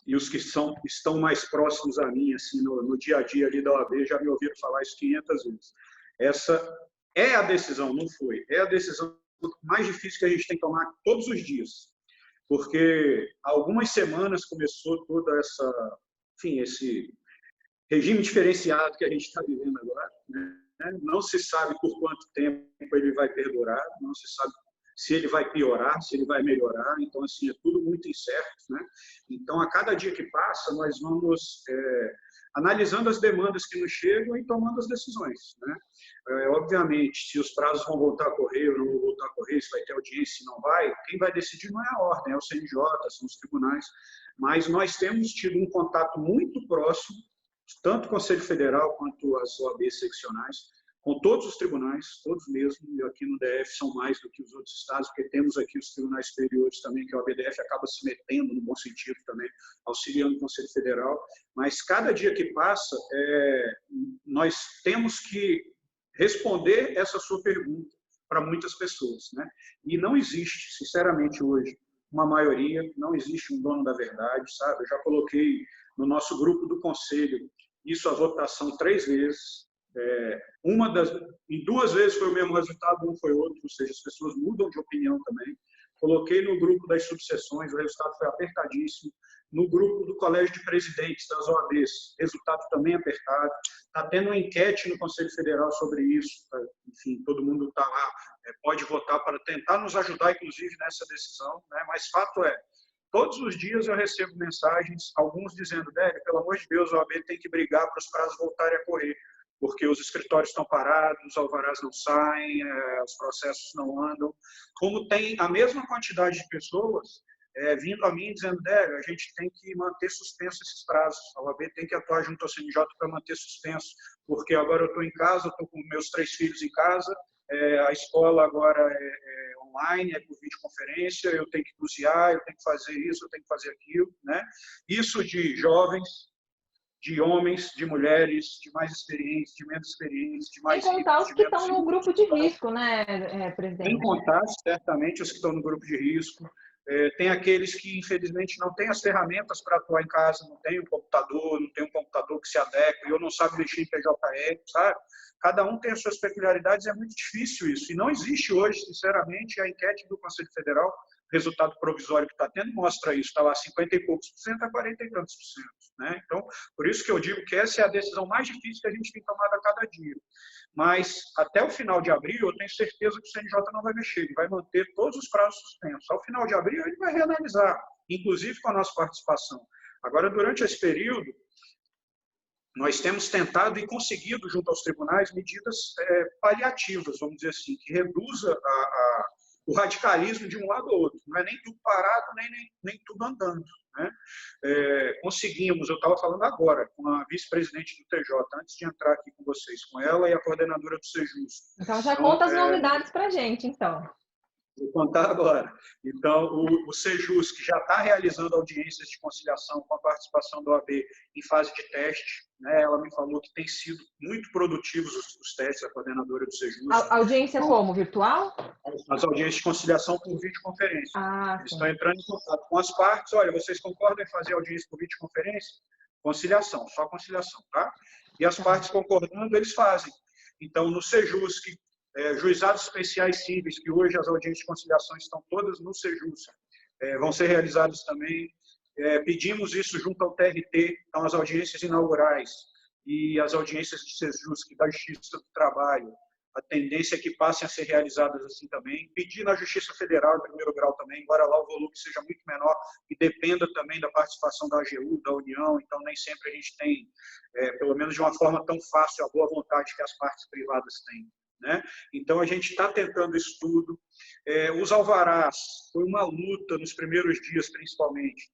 e os que estão mais próximos a mim, assim, no dia a dia ali da OAB, já me ouviram falar isso 500 vezes. Essa é a decisão, não foi? É a decisão mais difícil que a gente tem que tomar todos os dias, porque há algumas semanas começou toda essa, enfim, regime diferenciado que a gente está vivendo agora, né? Não se sabe por quanto tempo ele vai perdurar, não se sabe se ele vai piorar, se ele vai melhorar. Então, assim, é tudo muito incerto, né? Então, a cada dia que passa, nós vamos analisando as demandas que nos chegam e tomando as decisões, né? Obviamente, se os prazos vão voltar a correr ou não vão voltar a correr, se vai ter audiência, se não vai, quem vai decidir não é a ordem, é o CNJ, são os tribunais. Mas nós temos tido um contato muito próximo, tanto o Conselho Federal quanto as OABs seccionais, com todos os tribunais, todos mesmo, e aqui no DF são mais do que os outros estados, porque temos aqui os tribunais superiores também, que a OABDF acaba se metendo, no bom sentido também, auxiliando o Conselho Federal, mas cada dia que passa, nós temos que responder essa sua pergunta para muitas pessoas, né? E não existe, sinceramente, hoje, uma maioria, não existe um dono da verdade, sabe? Eu já coloquei no nosso grupo do Conselho isso a votação 3 vezes, em 2 vezes foi o mesmo resultado, um foi outro, ou seja, as pessoas mudam de opinião também. Coloquei no grupo das subseções, o resultado foi apertadíssimo. No grupo do Colégio de Presidentes das OABs, resultado também apertado. Está tendo uma enquete no Conselho Federal sobre isso. Enfim, todo mundo está lá, pode votar para tentar nos ajudar, inclusive, nessa decisão, né? Mas fato é, todos os dias eu recebo mensagens, alguns dizendo, Délio, pelo amor de Deus, a OAB tem que brigar para os prazos voltarem a correr, porque os escritórios estão parados, os alvarás não saem, os processos não andam. Como tem a mesma quantidade de pessoas vindo a mim dizendo, Délio, a gente tem que manter suspenso esses prazos, a OAB tem que atuar junto ao CNJ para manter suspenso, porque agora eu estou em casa, estou com meus 3 filhos em casa, a escola agora é online, é por videoconferência, eu tenho que cozinhar, eu tenho que fazer isso, eu tenho que fazer aquilo, né? Isso de jovens, de homens, de mulheres, de mais experientes, de menos experientes, de mais ricos. Sem contar os que estão no grupo de risco, né, presidente? Sem contar, certamente, os que estão no grupo de risco. Tem aqueles que, infelizmente, não têm as ferramentas para atuar em casa, não tem um computador, não tem um computador que se adeque, ou não sabe mexer em PJE, sabe? Cada um tem as suas peculiaridades, é muito difícil isso. E não existe hoje, sinceramente, a enquete do Conselho Federal, resultado provisório que está tendo, mostra isso. Está lá 50 e poucos por cento a 40 e tantos por cento. Né? Então, por isso que eu digo que essa é a decisão mais difícil que a gente tem tomado a cada dia. Mas, até o final de abril, eu tenho certeza que o CNJ não vai mexer, ele vai manter todos os prazos suspensos. Ao final de abril, ele vai reanalisar, inclusive com a nossa participação. Agora, durante esse período, nós temos tentado e conseguido, junto aos tribunais, medidas paliativas, vamos dizer assim, que reduza o radicalismo de um lado ou outro. Não é nem tudo parado, nem tudo andando. Né? Conseguimos, eu estava falando agora, com a vice-presidente do TJ, antes de entrar aqui com vocês, com ela e a coordenadora do Sejus. Então, já conta as novidades para a gente, então. Vou contar agora. Então, o Sejus, que já está realizando audiências de conciliação com a participação da OAB em fase de teste, né? Ela me falou que tem sido muito produtivos os testes, a coordenadora do Sejus. A audiência como? Virtual? As audiências de conciliação por videoconferência. Eles estão entrando em contato com as partes. Olha, vocês concordam em fazer audiência por videoconferência? Conciliação, só conciliação, tá? E as partes concordando, eles fazem. Então, no Sejus, que juizados especiais cíveis, que hoje as audiências de conciliação estão todas no Sejus, vão ser realizadas também. Pedimos isso junto ao TRT, então as audiências inaugurais e as audiências de Sejus, que da Justiça do Trabalho, a tendência é que passem a ser realizadas assim também. Pedir na Justiça Federal, em primeiro grau também, embora lá o volume seja muito menor e dependa também da participação da AGU, da União, então nem sempre a gente tem, pelo menos de uma forma tão fácil, a boa vontade que as partes privadas têm. Né? Então, a gente está tentando isso tudo. Os alvarás, foi uma luta nos primeiros dias, principalmente.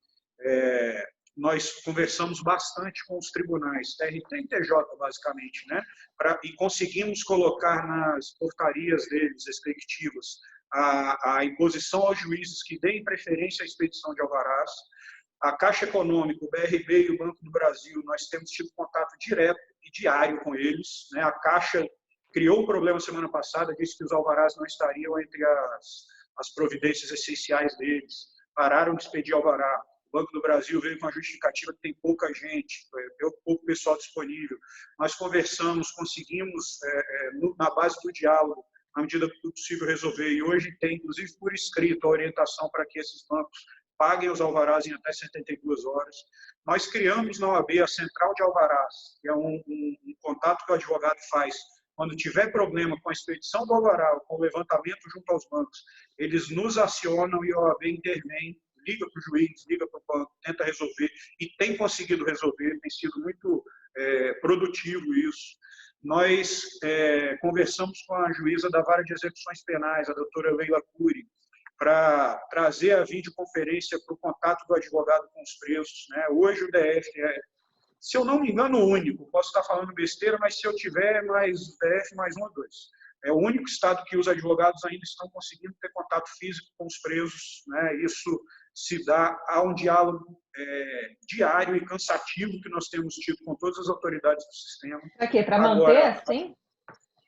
Nós conversamos bastante com os tribunais, TRT e TJ, basicamente, né? E conseguimos colocar nas portarias deles, respectivas, a imposição aos juízes que deem preferência à expedição de alvarás. A Caixa Econômica, o BRB e o Banco do Brasil, nós temos tido contato direto e diário com eles, né? A Caixa criou um problema semana passada, disse que os alvarás não estariam entre as providências essenciais deles, pararam de expedir alvará. O Banco do Brasil veio com a justificativa que tem pouca gente, pouco pessoal disponível. Nós conversamos, conseguimos, na base do diálogo, à medida do possível, resolver. E hoje tem, inclusive por escrito, a orientação para que esses bancos paguem os alvarás em até 72 horas. Nós criamos na OAB a Central de Alvarás, que é um contato que o advogado faz quando tiver problema com a expedição do alvará ou com o levantamento junto aos bancos. Eles nos acionam e a OAB intervém, liga para o juiz, liga para o banco, tenta resolver e tem conseguido resolver, tem sido muito produtivo isso. Nós conversamos com a juíza da Vara de Execuções Penais, a doutora Leila Cury, para trazer a videoconferência para o contato do advogado com os presos, né? Hoje o DF se eu não me engano, o único, posso estar falando besteira, mas se eu tiver mais DF, mais um ou dois. É o único estado que os advogados ainda estão conseguindo ter contato físico com os presos, né? Isso se dá a um diálogo diário e cansativo que nós temos tido com todas as autoridades do sistema. Para quê? Para manter assim?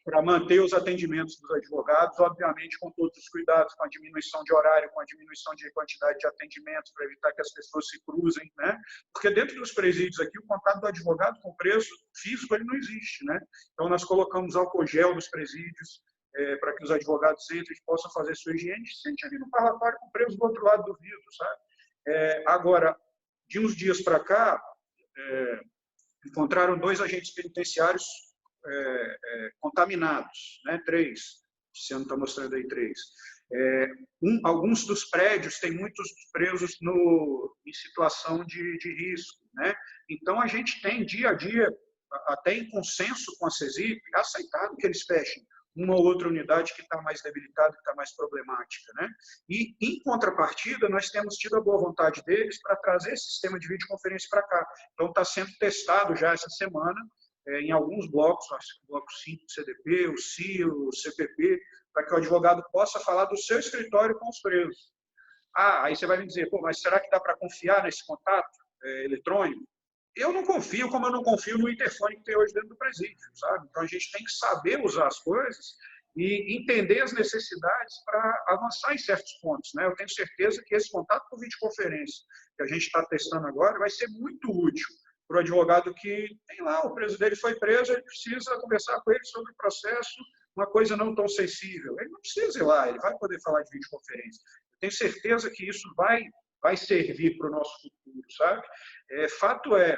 Para manter os atendimentos dos advogados, obviamente com todos os cuidados, com a diminuição de horário, com a diminuição de quantidade de atendimentos, para evitar que as pessoas se cruzem, né? Porque dentro dos presídios aqui, o contato do advogado com o preso físico ele não existe, né? Então, nós colocamos álcool gel nos presídios, para que os advogados entrem e possam fazer sua higiene, sente ali no parlatório com o preso do outro lado do vidro, sabe? Agora, de uns dias para cá, encontraram 2 agentes penitenciários contaminados, né? 3, esse ano está mostrando aí 3. Alguns dos prédios têm muitos presos em situação de risco, né? Então, a gente tem dia a dia, até em consenso com a CESIP, aceitado que eles fechem uma ou outra unidade que está mais debilitada, que está mais problemática, né? E, em contrapartida, nós temos tido a boa vontade deles para trazer esse sistema de videoconferência para cá. Então, está sendo testado já essa semana, em alguns blocos, o bloco 5 do CDP, o CIO, o CPP, para que o advogado possa falar do seu escritório com os presos. Aí você vai me dizer, pô, mas será que dá para confiar nesse contato eletrônico? Eu não confio, como eu não confio no interfone que tem hoje dentro do presídio, sabe? Então, a gente tem que saber usar as coisas e entender as necessidades para avançar em certos pontos, né? Eu tenho certeza que esse contato por videoconferência que a gente está testando agora vai ser muito útil para o advogado que tem lá, o preso dele foi preso, ele precisa conversar com ele sobre o processo, uma coisa não tão sensível. Ele não precisa ir lá, ele vai poder falar de videoconferência. Eu tenho certeza que isso vai servir para o nosso futuro, sabe? Fato é,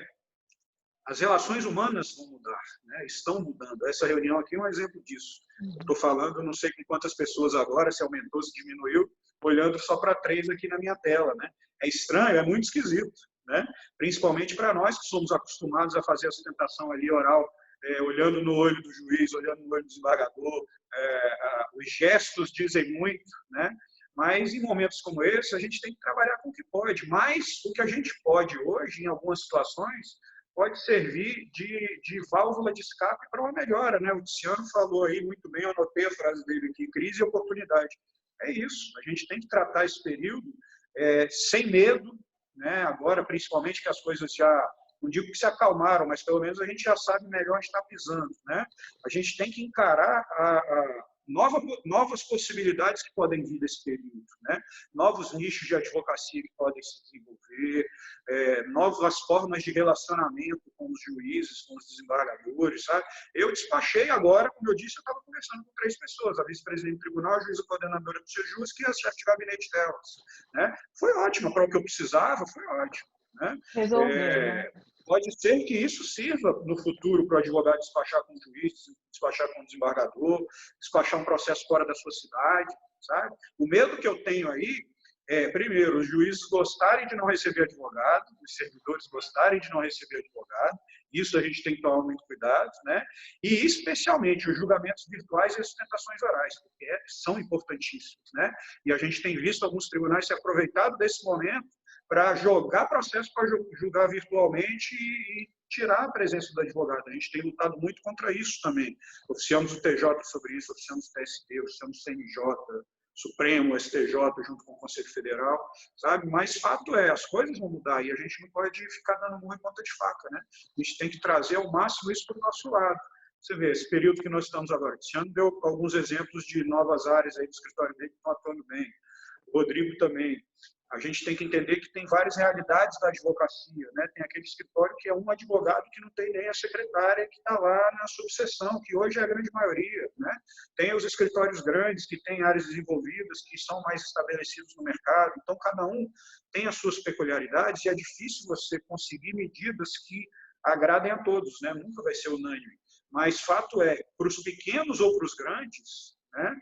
as relações humanas vão mudar, né? Estão mudando. Essa reunião aqui é um exemplo disso. Estou falando, não sei com quantas pessoas agora, se aumentou, se diminuiu, olhando só para 3 aqui na minha tela, né? É estranho, é muito esquisito, né? Principalmente para nós que somos acostumados a fazer a sustentação ali oral, olhando no olho do juiz, olhando no olho do desembargador, os gestos dizem muito, né? Mas em momentos como esse, a gente tem que trabalhar com o que pode. Mas o que a gente pode hoje, em algumas situações, pode servir de válvula de escape para uma melhora, né? O Tiziano falou aí muito bem, eu anotei a frase dele aqui, crise e oportunidade. É isso, a gente tem que tratar esse período sem medo, né? Agora, principalmente que as coisas já, não digo que se acalmaram, mas pelo menos a gente já sabe melhor onde está pisando, né? A gente tem que encarar novas possibilidades que podem vir desse período, né? Novos nichos de advocacia que podem se desenvolver, novas formas de relacionamento com os juízes, com os desembargadores, sabe? Eu despachei agora, como eu disse, eu estava conversando com 3 pessoas, a vice-presidente do tribunal, a juíza coordenadora do Sejus, que é a chefe de gabinete delas, né? Foi ótimo, para o que eu precisava, foi ótimo, né? Pode ser que isso sirva no futuro para o advogado despachar com o juiz, despachar com o desembargador, despachar um processo fora da sua cidade, sabe? O medo que eu tenho aí primeiro, os juízes gostarem de não receber advogado, os servidores gostarem de não receber advogado, isso a gente tem que tomar muito cuidado, né? E especialmente os julgamentos virtuais e as sustentações orais, porque são importantíssimos, né? E a gente tem visto alguns tribunais se aproveitado desse momento para jogar processo para julgar virtualmente e tirar a presença do advogado. A gente tem lutado muito contra isso também. Oficiamos o TJ sobre isso, oficiamos o TST, oficiamos o CNJ, Supremo, STJ, junto com o Conselho Federal, sabe? Mas fato é, as coisas vão mudar e a gente não pode ficar dando murro em ponta de faca, né? A gente tem que trazer ao máximo isso para o nosso lado. Você vê, esse período que nós estamos agora, esse ano deu alguns exemplos de novas áreas aí do escritório dele que estão atuando bem. O Rodrigo também. A gente tem que entender que tem várias realidades da advocacia, né? Tem aquele escritório que é um advogado que não tem nem a secretária que está lá na subseção, que hoje é a grande maioria, né? Tem os escritórios grandes que têm áreas desenvolvidas, que são mais estabelecidos no mercado. Então, cada um tem as suas peculiaridades e é difícil você conseguir medidas que agradem a todos, né? Nunca vai ser unânime. Mas fato é, para os pequenos ou para os grandes, né?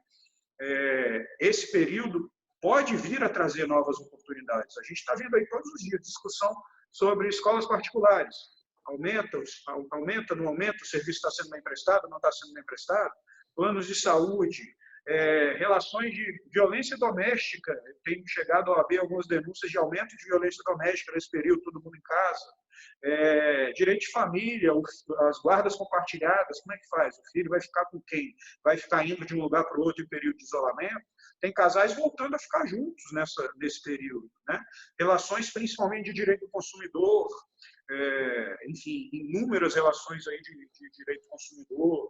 Esse período pode vir a trazer novas oportunidades. A gente está vendo aí todos os dias discussão sobre escolas particulares. Não aumenta, o serviço está sendo bem emprestado, não está sendo bem emprestado. Planos de saúde, relações de violência doméstica. Tem chegado a haver algumas denúncias de aumento de violência doméstica nesse período, todo mundo em casa. Direito de família, as guardas compartilhadas, como é que faz? O filho vai ficar com quem? Vai ficar indo de um lugar para o outro em período de isolamento? Tem casais voltando a ficar juntos nesse período, né? Relações principalmente de direito do consumidor, enfim, inúmeras relações aí de direito do consumidor,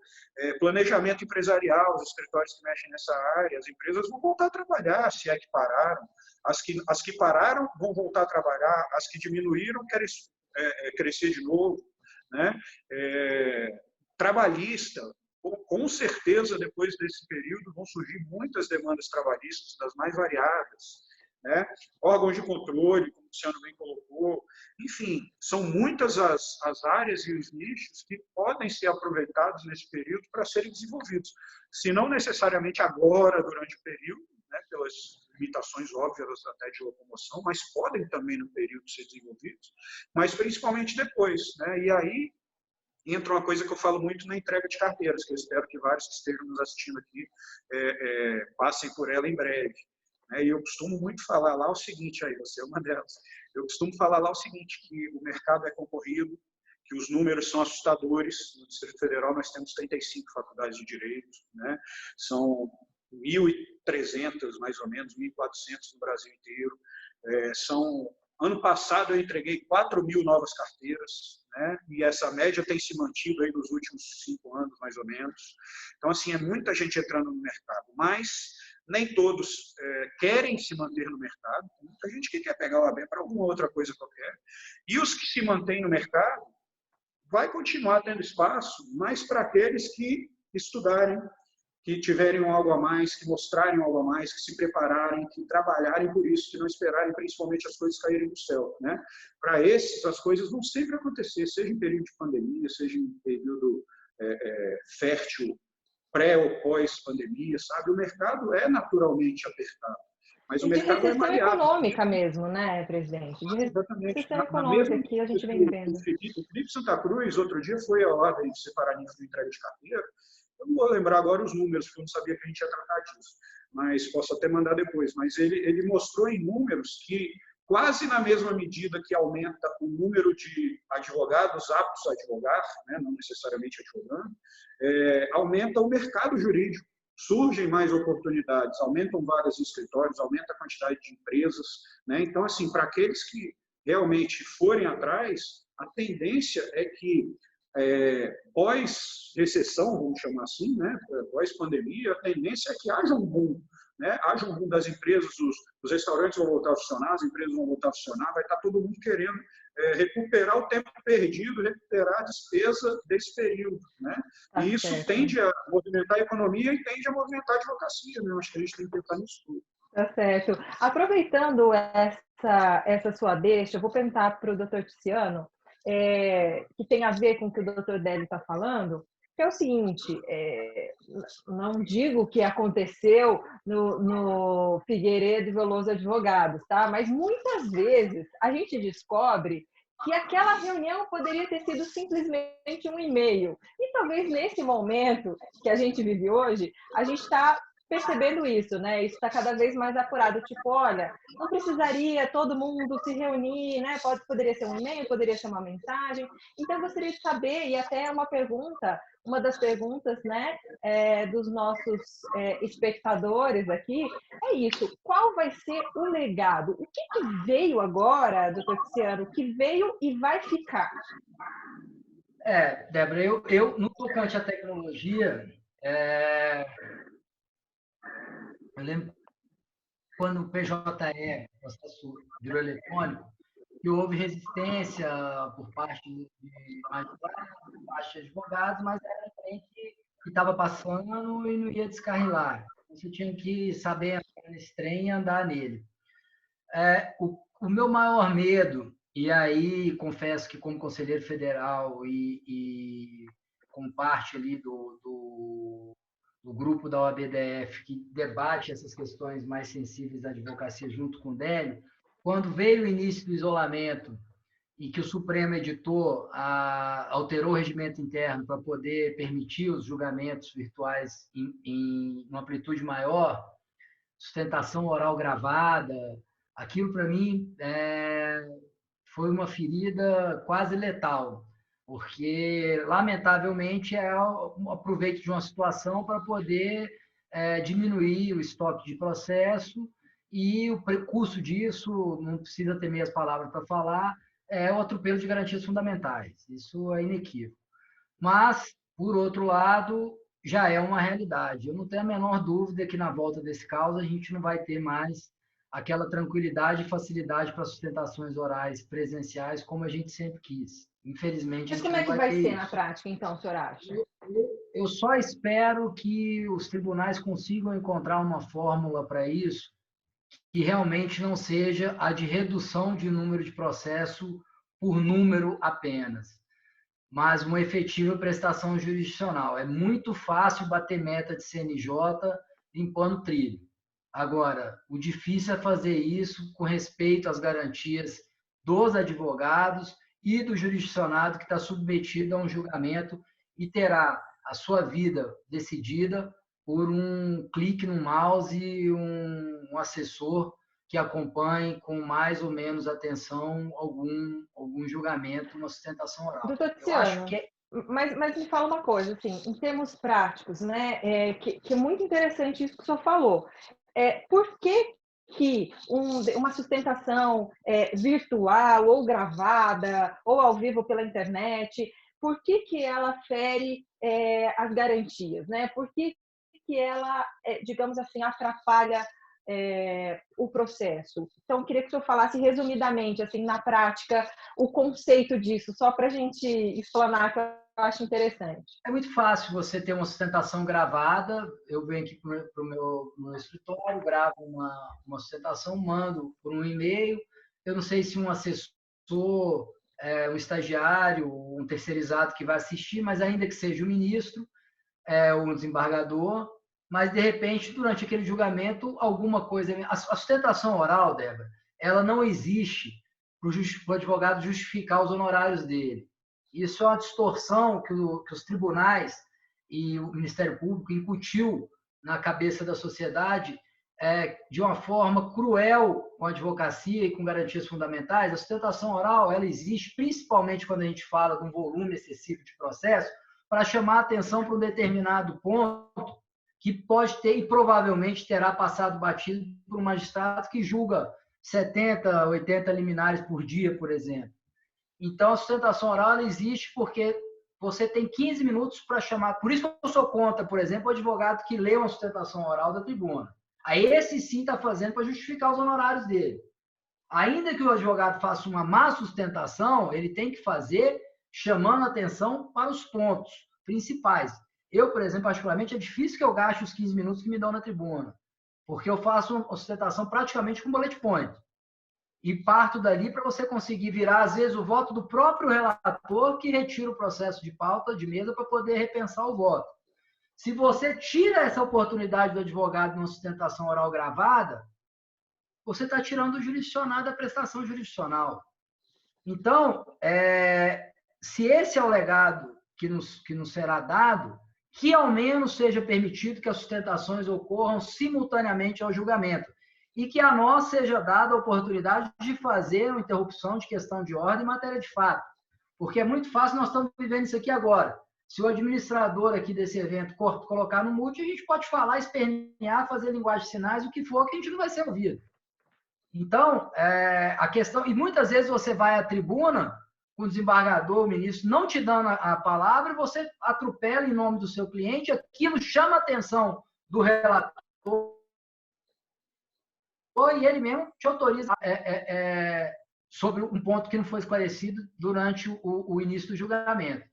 planejamento empresarial, os escritórios que mexem nessa área, as empresas vão voltar a trabalhar, se é que pararam. As que pararam vão voltar a trabalhar, as que diminuíram querem crescer de novo, né? Trabalhista, com certeza, depois desse período, vão surgir muitas demandas trabalhistas, das mais variadas, né? Órgãos de controle, como o Luciano bem colocou. Enfim, são muitas as áreas e os nichos que podem ser aproveitados nesse período para serem desenvolvidos. Se não necessariamente agora, durante o período, né, pelas limitações óbvias até de locomoção, mas podem também no período ser desenvolvidos, mas principalmente depois, né? E aí entra uma coisa que eu falo muito na entrega de carteiras, que eu espero que vários que estejam nos assistindo aqui passem por ela em breve. E eu costumo muito falar lá o seguinte, aí você é uma delas, eu costumo falar lá o seguinte, que o mercado é concorrido, que os números são assustadores. No Distrito Federal nós temos 35 faculdades de Direito, né? São 1.300, mais ou menos, 1.400 no Brasil inteiro. Ano passado eu entreguei 4.000 novas carteiras, né? E essa média tem se mantido aí nos últimos 5 anos, mais ou menos. Então, assim, é muita gente entrando no mercado, mas nem todos querem se manter no mercado. Tem muita gente que quer pegar o AB para alguma outra coisa qualquer. E os que se mantêm no mercado, vai continuar tendo espaço, mas para aqueles que estudarem, que tiverem algo a mais, que mostrarem algo a mais, que se prepararem, que trabalharem por isso, que não esperarem principalmente as coisas caírem do céu, né? Para esses, as coisas vão sempre acontecer, seja em período de pandemia, seja em período fértil, pré ou pós-pandemia, sabe? O mercado é naturalmente apertado. Mas o mercado é variável. Econômica mesmo, né, presidente? Exatamente. Recessão econômica que a gente vem vendo. O Felipe Santa Cruz, outro dia, foi a ordem de separamento de entrega de carteira. Eu não vou lembrar agora os números, porque eu não sabia que a gente ia tratar disso, mas posso até mandar depois. Mas ele mostrou em números que, quase na mesma medida que aumenta o número de advogados aptos a advogar, né, não necessariamente advogando, aumenta o mercado jurídico. Surgem mais oportunidades, aumentam vagas em escritórios, aumenta a quantidade de empresas, né? Então, assim, para aqueles que realmente forem atrás, a tendência é que pós-recessão, vamos chamar assim, né? Pós-pandemia, a tendência é que haja um boom, né? Haja um boom das empresas, os restaurantes vão voltar a funcionar, as empresas vão voltar a funcionar, vai estar todo mundo querendo recuperar o tempo perdido, recuperar a despesa desse período, né? E isso tende a movimentar a economia e tende a movimentar a advocacia, né? Eu acho que a gente tem que pensar nisso tudo. Tá certo. Aproveitando essa sua deixa, eu vou perguntar para o doutor Tiziano, que tem a ver com o que o doutor Délio está falando, que é o seguinte, não digo que aconteceu no Figueiredo e Veloso Advogados, tá? Mas muitas vezes a gente descobre que aquela reunião poderia ter sido simplesmente um e-mail. E talvez nesse momento que a gente vive hoje, a gente está percebendo isso, né? Isso está cada vez mais apurado. Tipo, olha, não precisaria todo mundo se reunir, né? Poderia ser um e-mail, poderia ser uma mensagem. Então, eu gostaria de saber, e até uma das perguntas, né, dos nossos espectadores aqui, é isso. Qual vai ser o legado? O que veio agora, doutor Tiziano, o que veio e vai ficar? Débora, eu no tocante à tecnologia, eu lembro quando o PJE processo virou eletrônico, que houve resistência por parte de magistrados, por parte de advogados, mas era um trem que estava passando e não ia descarrilar. Você tinha que saber entrar nesse trem e andar nele. O meu maior medo, e aí confesso que como conselheiro federal e como parte ali do grupo da OABDF que debate essas questões mais sensíveis da advocacia junto com o Délio, quando veio o início do isolamento e que o Supremo editou, alterou o regimento interno para poder permitir os julgamentos virtuais em uma amplitude maior, sustentação oral gravada, aquilo para mim foi uma ferida quase letal, porque, lamentavelmente, um aproveito de uma situação para poder diminuir o estoque de processo e o custo disso, não precisa ter meias palavras para falar, é o atropelo de garantias fundamentais. Isso é inequívoco. Mas, por outro lado, já é uma realidade. Eu não tenho a menor dúvida que na volta desse caos a gente não vai ter mais aquela tranquilidade e facilidade para sustentações orais presenciais como a gente sempre quis. Infelizmente, mas como é que vai ser na prática, então, o senhor acha? Eu só espero que os tribunais consigam encontrar uma fórmula para isso que realmente não seja a de redução de número de processo por número apenas, mas uma efetiva prestação jurisdicional. É muito fácil bater meta de CNJ limpando trilho. Agora, o difícil é fazer isso com respeito às garantias dos advogados e do jurisdicionado que está submetido a um julgamento e terá a sua vida decidida por um clique no mouse e um assessor que acompanhe com mais ou menos atenção algum julgamento, uma sustentação oral. Doutor Tiziano, mas me fala uma coisa, assim, em termos práticos, né, que é muito interessante isso que o senhor falou. Por que uma sustentação virtual ou gravada ou ao vivo pela internet, por que ela fere as garantias, né? Por que ela, digamos assim, atrapalha o processo? Então, eu queria que o senhor falasse resumidamente, assim, na prática, o conceito disso, só para a gente explanar, que eu acho interessante. É muito fácil você ter uma sustentação gravada. Eu venho aqui para o meu escritório, gravo uma sustentação, mando por um e-mail. Eu não sei se um assessor, um estagiário, um terceirizado que vai assistir, mas ainda que seja o ministro, um desembargador, mas, de repente, durante aquele julgamento, alguma coisa... A sustentação oral, Débora, ela não existe para o advogado justificar os honorários dele. Isso é uma distorção que os tribunais e o Ministério Público incutiu na cabeça da sociedade de uma forma cruel com a advocacia e com garantias fundamentais. A sustentação oral ela existe principalmente quando a gente fala de um volume excessivo de processo para chamar a atenção para um determinado ponto que pode ter e provavelmente terá passado batido por um magistrado que julga 70, 80 liminares por dia, por exemplo. Então, a sustentação oral ela existe porque você tem 15 minutos para chamar. Por isso que eu sou contra, por exemplo, o advogado que lê uma sustentação oral da tribuna. Aí esse sim está fazendo para justificar os honorários dele. Ainda que o advogado faça uma má sustentação, ele tem que fazer chamando atenção para os pontos principais. Eu, por exemplo, particularmente, é difícil que eu gaste os 15 minutos que me dão na tribuna, porque eu faço uma sustentação praticamente com bullet point. E parto dali para você conseguir virar, às vezes, o voto do próprio relator que retira o processo de pauta de mesa para poder repensar o voto. Se você tira essa oportunidade do advogado numa sustentação oral gravada, você está tirando o jurisdicionado da prestação jurisdicional. Então, se esse é o legado que nos será dado, que ao menos seja permitido que as sustentações ocorram simultaneamente ao julgamento e que a nós seja dada a oportunidade de fazer uma interrupção de questão de ordem em matéria de fato. Porque é muito fácil, nós estamos vivendo isso aqui agora. Se o administrador aqui desse evento colocar no mute, a gente pode falar, espernear, fazer linguagem de sinais, o que for, que a gente não vai ser ouvido. Então, a questão... E muitas vezes você vai à tribuna, com o desembargador, o ministro, não te dando a palavra, você atropela em nome do seu cliente, aquilo chama a atenção do relator, e ele mesmo te autoriza sobre um ponto que não foi esclarecido durante o início do julgamento.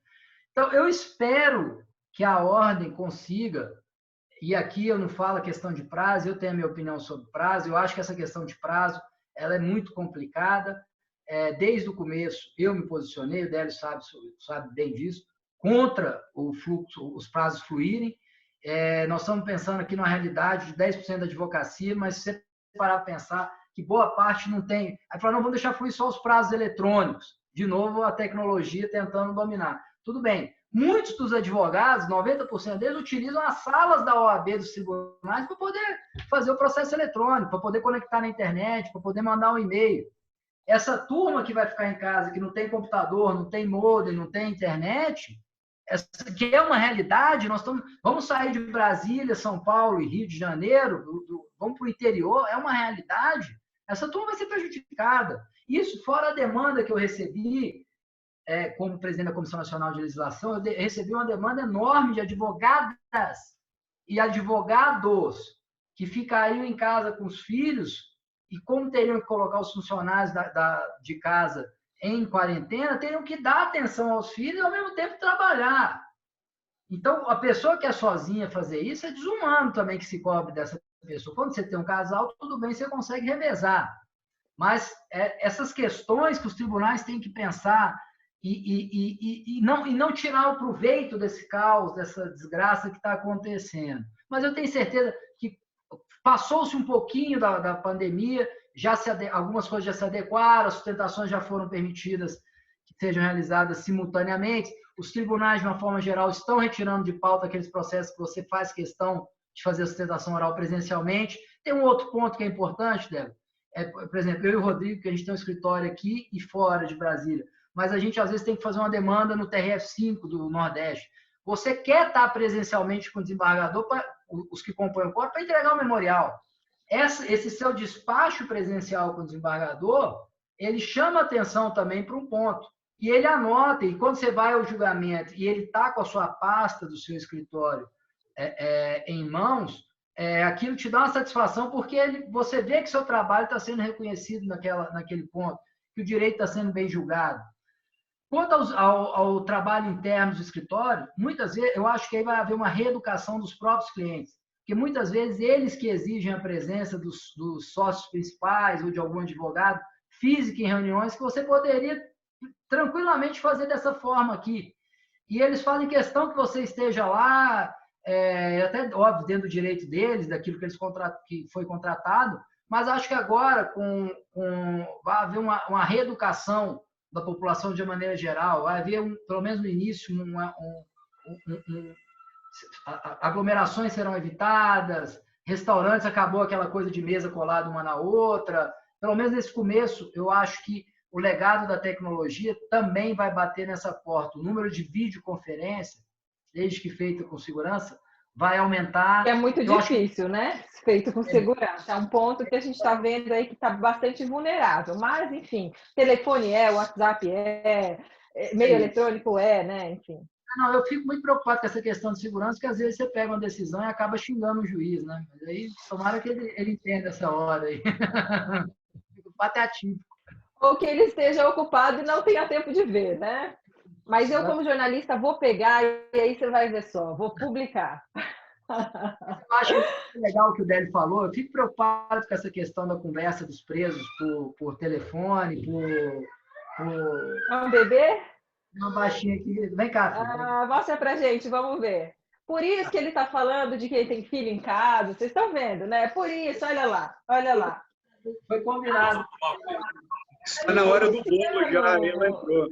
Então, eu espero que a ordem consiga, e aqui eu não falo a questão de prazo, eu tenho a minha opinião sobre prazo, eu acho que essa questão de prazo ela é muito complicada. Desde o começo, eu me posicionei, o Délio sabe bem disso, contra o fluxo, os prazos fluírem. Nós estamos pensando aqui numa realidade de 10% da advocacia, mas se você parar para pensar que boa parte não tem. Aí fala, não, vamos deixar fluir só os prazos eletrônicos. De novo, a tecnologia tentando dominar. Tudo bem. Muitos dos advogados, 90% deles, utilizam as salas da OAB dos tribunais para poder fazer o processo eletrônico, para poder conectar na internet, para poder mandar um e-mail. Essa turma que vai ficar em casa, que não tem computador, não tem modem, não tem internet, que é uma realidade, vamos sair de Brasília, São Paulo e Rio de Janeiro, vamos para o interior, é uma realidade. Essa turma vai ser prejudicada. Isso fora a demanda que eu recebi, como presidente da Comissão Nacional de Legislação, eu recebi uma demanda enorme de advogadas e advogados que ficariam em casa com os filhos e como teriam que colocar os funcionários de casa em quarentena, teriam que dar atenção aos filhos e, ao mesmo tempo, trabalhar. Então, a pessoa que é sozinha fazer isso é desumano também que se cobre dessa pessoa. Quando você tem um casal, tudo bem, você consegue revezar. Mas essas questões que os tribunais têm que pensar e não tirar o proveito desse caos, dessa desgraça que está acontecendo. Mas eu tenho certeza que passou-se um pouquinho da pandemia, algumas coisas já se adequaram, as sustentações já foram permitidas que sejam realizadas simultaneamente. Os tribunais, de uma forma geral, estão retirando de pauta aqueles processos que você faz questão de fazer a sustentação oral presencialmente. Tem um outro ponto que é importante, Débora. Por exemplo, eu e o Rodrigo, que a gente tem um escritório aqui e fora de Brasília, mas a gente, às vezes, tem que fazer uma demanda no TRF5 do Nordeste. Você quer estar presencialmente com o desembargador, os que compõem o quórum, para entregar o memorial. Esse seu despacho presencial com o desembargador, ele chama atenção também para um ponto. E ele anota, e quando você vai ao julgamento e ele está com a sua pasta do seu escritório em mãos, aquilo te dá uma satisfação, porque você vê que seu trabalho está sendo reconhecido naquele ponto, que o direito está sendo bem julgado. Quanto ao trabalho interno do escritório, muitas vezes eu acho que aí vai haver uma reeducação dos próprios clientes, porque muitas vezes eles que exigem a presença dos sócios principais ou de algum advogado físico em reuniões que você poderia tranquilamente fazer dessa forma aqui. E eles fazem questão que você esteja lá, até óbvio, dentro do direito deles, daquilo que foi contratado, mas acho que agora vai haver uma reeducação da população de maneira geral, vai haver, pelo menos no início, aglomerações serão evitadas, restaurantes, acabou aquela coisa de mesa colada uma na outra. Pelo menos nesse começo, eu acho que o legado da tecnologia também vai bater nessa porta. O número de videoconferência, desde que feita com segurança, vai aumentar. É muito difícil, né? Feito com segurança. É um ponto que a gente está vendo aí que está bastante vulnerável. Mas, enfim, telefone WhatsApp meio eletrônico né? Enfim. Não, eu fico muito preocupado com essa questão de segurança, porque às vezes você pega uma decisão e acaba xingando o juiz, né? Mas aí, tomara que ele entenda essa hora aí. Fico patativo. Ou que ele esteja ocupado e não tenha tempo de ver, né? Mas eu, como jornalista, vou pegar e aí você vai ver só, vou publicar. Eu acho legal o que o Délio falou. Eu fico preocupado com essa questão da conversa dos presos por telefone, É um bebê? Uma baixinha aqui. Vem cá, filho. Mostra pra gente, vamos ver. Por isso que ele está falando de quem tem filho em casa. Vocês estão vendo, né? Por isso, olha lá, olha lá. Foi combinado. Está na hora do bolo já, ela entrou.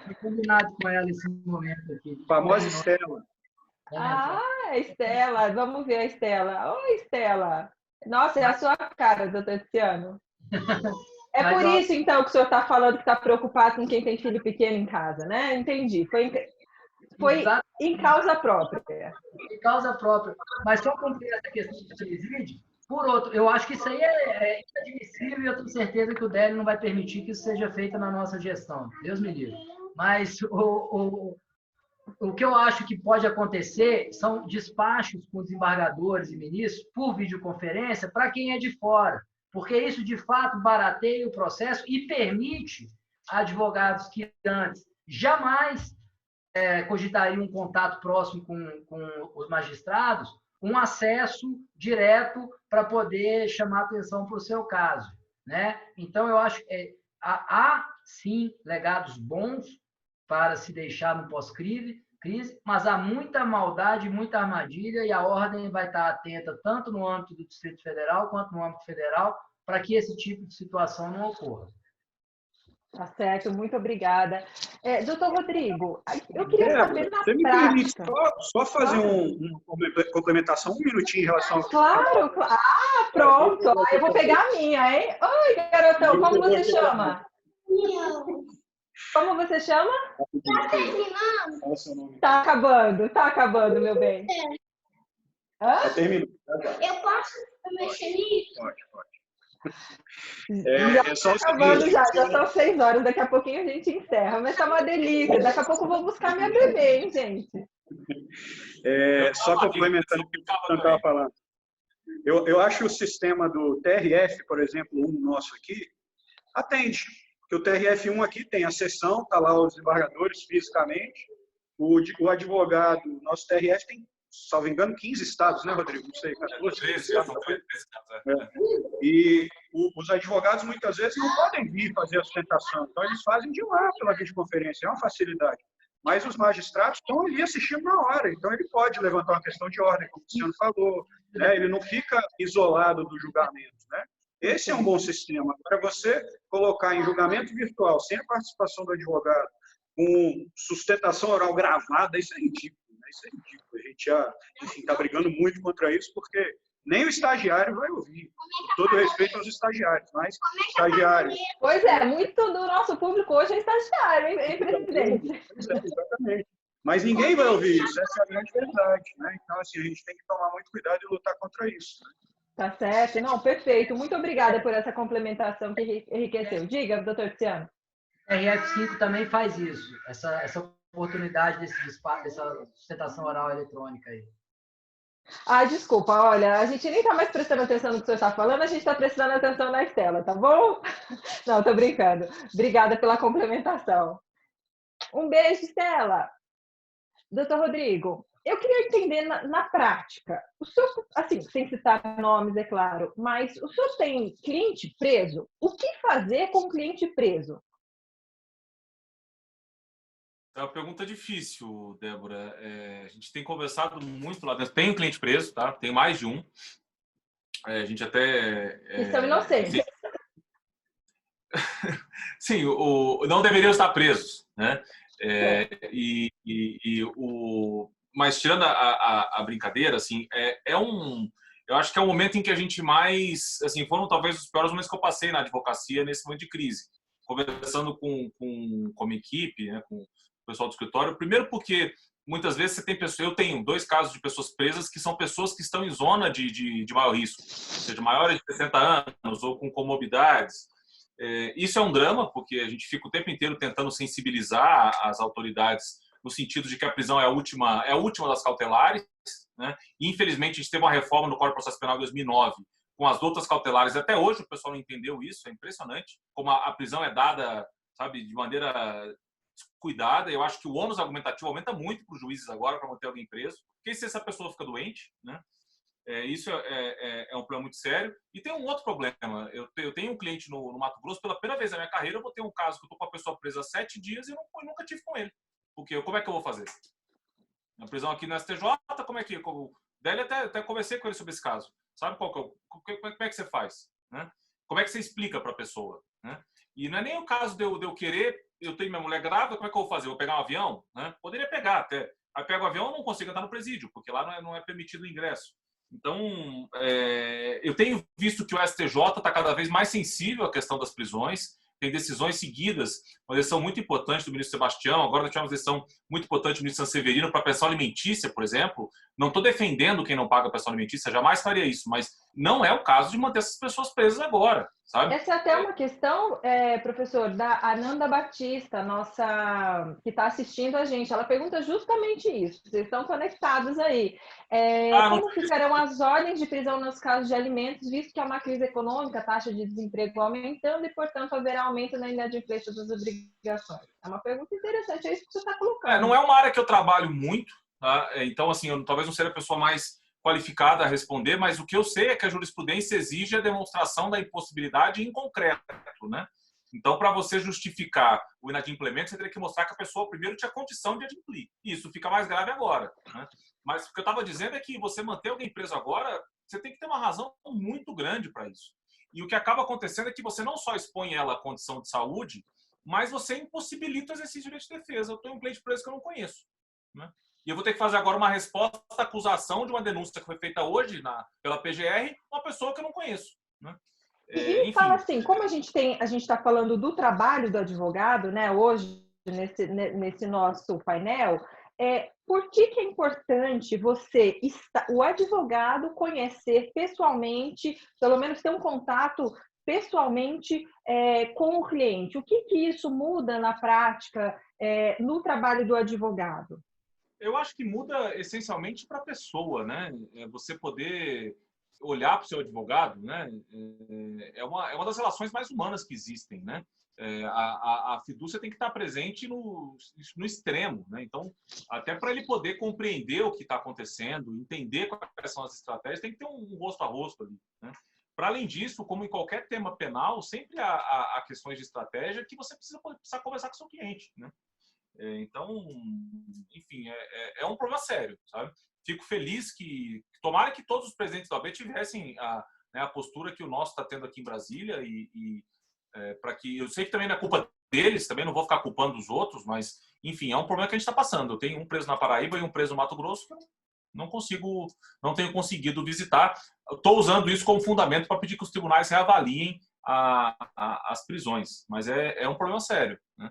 Foi combinado com ela esse momento aqui. A famosa Estela. Estela. Vamos ver a Estela. Oi, Estela. Nossa, é a sua cara, doutor Tiziano. É por isso, então, que o senhor está falando que está preocupado com quem tem filho pequeno em casa, né? Entendi. Foi em causa própria. Em causa própria. Mas só cumprir essa questão do presídio, por outro, eu acho que isso aí é inadmissível e eu tenho certeza que o Délio não vai permitir que isso seja feito na nossa gestão. Deus me livre. Mas o que eu acho que pode acontecer são despachos com desembargadores e ministros por videoconferência para quem é de fora, porque isso, de fato, barateia o processo e permite a advogados que antes jamais cogitariam um contato próximo com os magistrados, um acesso direto para poder chamar atenção para o seu caso, né? Então, eu acho que há, sim, legados bons para se deixar no pós-crise, mas há muita maldade, muita armadilha, e a ordem vai estar atenta tanto no âmbito do Distrito Federal quanto no âmbito federal para que esse tipo de situação não ocorra. Tá certo, muito obrigada. Doutor Rodrigo, eu queria saber na você me prática... permite só fazer uma complementação, um minutinho em relação ao... Claro. Ah, pronto. Eu vou pegar a minha, hein? Oi, garotão, como você chama? Como você chama? Tá terminando? Tá acabando, meu bem. Tá terminando. Eu posso mexer nisso? Pode. Já Só o acabando, seguinte, já são 6 horas, daqui a pouquinho a gente encerra, mas tá uma delícia. Daqui a pouco eu vou buscar minha bebê, hein, gente? Só complementando o que o Cristiano estava falando. Eu acho o sistema do TRF, por exemplo, um nosso aqui, atende. Porque o TRF1 aqui tem a sessão, está lá os desembargadores fisicamente, o advogado, nosso TRF tem, salvo engano, 15 estados, né, Rodrigo? Não sei, 14, 13 estados. E os advogados, muitas vezes, não podem vir fazer a sustentação. Então, eles fazem de lá pela videoconferência. É uma facilidade. Mas os magistrados estão ali assistindo na hora. Então, ele pode levantar uma questão de ordem, como o Cristiano falou. Né? Ele não fica isolado do julgamento. Né? Esse é um bom sistema. Para você colocar em julgamento virtual, sem a participação do advogado, com sustentação oral gravada, isso é ridículo. Isso é ridículo. A gente já, enfim, está brigando muito contra isso, porque nem o estagiário vai ouvir. Com todo respeito aos estagiários, mas estagiários. Pois é, muito do nosso público hoje é estagiário, hein, presidente? Exatamente. Mas ninguém vai ouvir isso, essa é a grande verdade. Né? Então, assim, a gente tem que tomar muito cuidado e lutar contra isso. Né? Tá certo. Não, perfeito. Muito obrigada por essa complementação que enriqueceu. Diga, doutor Cristiano. A RF5 também faz isso, essa oportunidade dessa sustentação oral eletrônica aí. Desculpa, olha, a gente nem está mais prestando atenção no que o senhor está falando, a gente está prestando atenção na Estela, tá bom? Não, estou brincando. Obrigada pela complementação. Um beijo, Estela. Doutor Rodrigo, eu queria entender na prática, o senhor, assim, sem citar nomes, é claro, mas o senhor tem cliente preso? O que fazer com o cliente preso? É uma pergunta difícil, Débora. A gente tem conversado muito lá dentro. Tem um cliente preso, tá? Tem mais de um. A gente até... São inocentes. Sim, não deveriam estar presos, né? Mas tirando a brincadeira, assim, eu acho que é um momento em que a gente mais... Assim, foram talvez os piores momentos que eu passei na advocacia nesse momento de crise. Conversando com a minha equipe, né, com o pessoal do escritório. Primeiro porque muitas vezes você tem pessoas... Eu tenho 2 casos de pessoas presas que são pessoas que estão em zona de maior risco, ou seja, maiores de 60 anos ou com comorbidades. Isso é um drama, porque a gente fica o tempo inteiro tentando sensibilizar as autoridades no sentido de que a prisão é a última das cautelares, né? E, infelizmente, a gente teve uma reforma no Código de Processo Penal em 2009 com as outras cautelares. Até hoje o pessoal não entendeu isso, é impressionante como a prisão é dada, sabe, de maneira descuidada. Eu acho que o ônus argumentativo aumenta muito para os juízes agora para manter alguém preso, porque se essa pessoa fica doente, né? Isso é um problema muito sério. E tem um outro problema. Eu tenho um cliente no Mato Grosso, pela primeira vez na minha carreira, eu vou ter um caso que eu estou com a pessoa presa há 7 dias e eu nunca tive com ele. Porque como é que eu vou fazer? Na prisão aqui no STJ, como é que... Daí até conversei com ele sobre esse caso. Sabe como é que você faz? Né? Como é que você explica para a pessoa? Né? E não é nem o caso de eu querer... Eu tenho minha mulher grávida, como é que eu vou fazer? Eu vou pegar um avião? Né? Poderia pegar até. Aí pego o avião e não consigo entrar no presídio, porque lá não é permitido o ingresso. Então, eu tenho visto que o STJ está cada vez mais sensível à questão das prisões, tem decisões seguidas, uma decisão muito importante do ministro Sebastião, agora nós tivemos uma decisão muito importante do ministro Sanseverino para a pensão alimentícia, por exemplo. Não estou defendendo quem não paga a pensão alimentícia, jamais faria isso, mas não é o caso de manter essas pessoas presas agora, sabe? Essa é até uma questão, professor, da Ananda Batista, nossa, que está assistindo a gente. Ela pergunta justamente isso. Vocês estão conectados aí. Como ficarão as ordens de prisão nos casos de alimentos, visto que há uma crise econômica, a taxa de desemprego aumentando e, portanto, haverá aumento na inadimplência das obrigações? É uma pergunta interessante, é isso que você está colocando. Não é uma área que eu trabalho muito, tá? Então, assim, eu talvez não seja a pessoa mais qualificada a responder, mas o que eu sei é que a jurisprudência exige a demonstração da impossibilidade em concreto, né? Então, para você justificar o inadimplemento, você teria que mostrar que a pessoa primeiro tinha condição de adimplir. E isso fica mais grave agora, né? Mas o que eu estava dizendo é que você manter alguém preso agora, você tem que ter uma razão muito grande para isso. E o que acaba acontecendo é que você não só expõe ela à condição de saúde, mas você impossibilita o exercício de direito de defesa. Eu estou em um cliente preso que eu não conheço, né? E eu vou ter que fazer agora uma resposta à acusação de uma denúncia que foi feita hoje pela PGR, uma pessoa que eu não conheço, né? E me fala assim, como a gente está falando do trabalho do advogado, né, hoje, nesse nosso painel, por que é importante o advogado conhecer pessoalmente, pelo menos ter um contato pessoalmente com o cliente? O que isso muda na prática, no trabalho do advogado? Eu acho que muda essencialmente para a pessoa, né? Você poder olhar para o seu advogado, né? É uma das relações mais humanas que existem, né? A fidúcia tem que estar presente no extremo, né? Então, até para ele poder compreender o que está acontecendo, entender quais são as estratégias, tem que ter um rosto a rosto ali, né? Para além disso, como em qualquer tema penal, sempre há questões de estratégia que você precisa conversar com o seu cliente, né? Então, enfim, é um problema sério, sabe? Fico feliz tomara que todos os presidentes da OAB tivessem a postura que o nosso está tendo aqui em Brasília para que, eu sei que também não é culpa deles, também não vou ficar culpando os outros, mas, enfim, é um problema que a gente está passando. Eu tenho um preso na Paraíba e um preso no Mato Grosso que eu não tenho conseguido visitar. Estou usando isso como fundamento para pedir que os tribunais reavaliem as prisões, mas é um problema sério, né?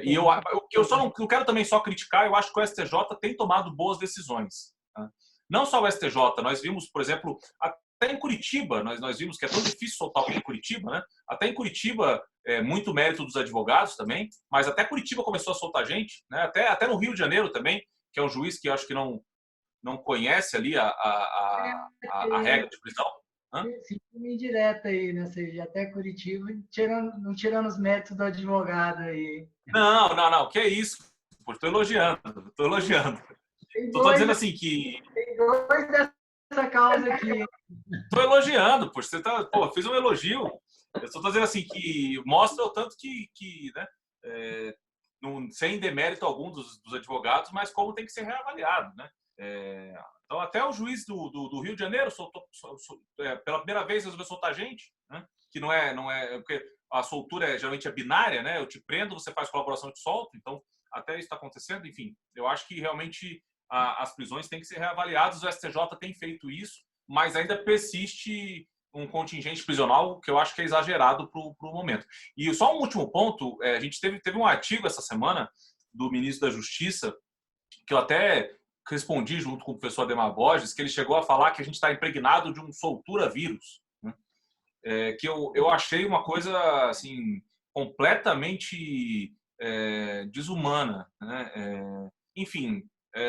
E eu só não quero também só criticar, eu acho que o STJ tem tomado boas decisões, tá? Não só o STJ, nós vimos, por exemplo, até em Curitiba, nós vimos que é tão difícil soltar alguém em Curitiba, né? Até em Curitiba, muito mérito dos advogados também, mas até Curitiba começou a soltar gente, né? Até no Rio de Janeiro também, que é um juiz que eu acho que não conhece ali a regra de prisão. Sim, indireta aí, né? Ou seja, até Curitiba, não tirando os méritos do advogado aí. Não, que é isso? Estou elogiando. Estou dizendo assim que... Tem dois dessa causa aqui. Estou elogiando, você fiz um elogio. Eu estou dizendo assim que mostra o tanto que né, sem demérito algum dos advogados, mas como tem que ser reavaliado, né? Então, até o juiz do Rio de Janeiro pela primeira vez resolveu soltar gente, né? Que não é porque a soltura geralmente é binária, né? Eu te prendo, você faz colaboração, eu te solto. Então, até isso está acontecendo. Enfim, eu acho que realmente as prisões têm que ser reavaliadas. O STJ tem feito isso, mas ainda persiste um contingente prisional que eu acho que é exagerado para o momento. E só um último ponto, a gente teve um artigo essa semana do ministro da Justiça, que eu até respondi junto com o professor Ademar Borges, que ele chegou a falar que a gente está impregnado de um soltura vírus, né? Que eu achei uma coisa assim completamente desumana, né? Enfim,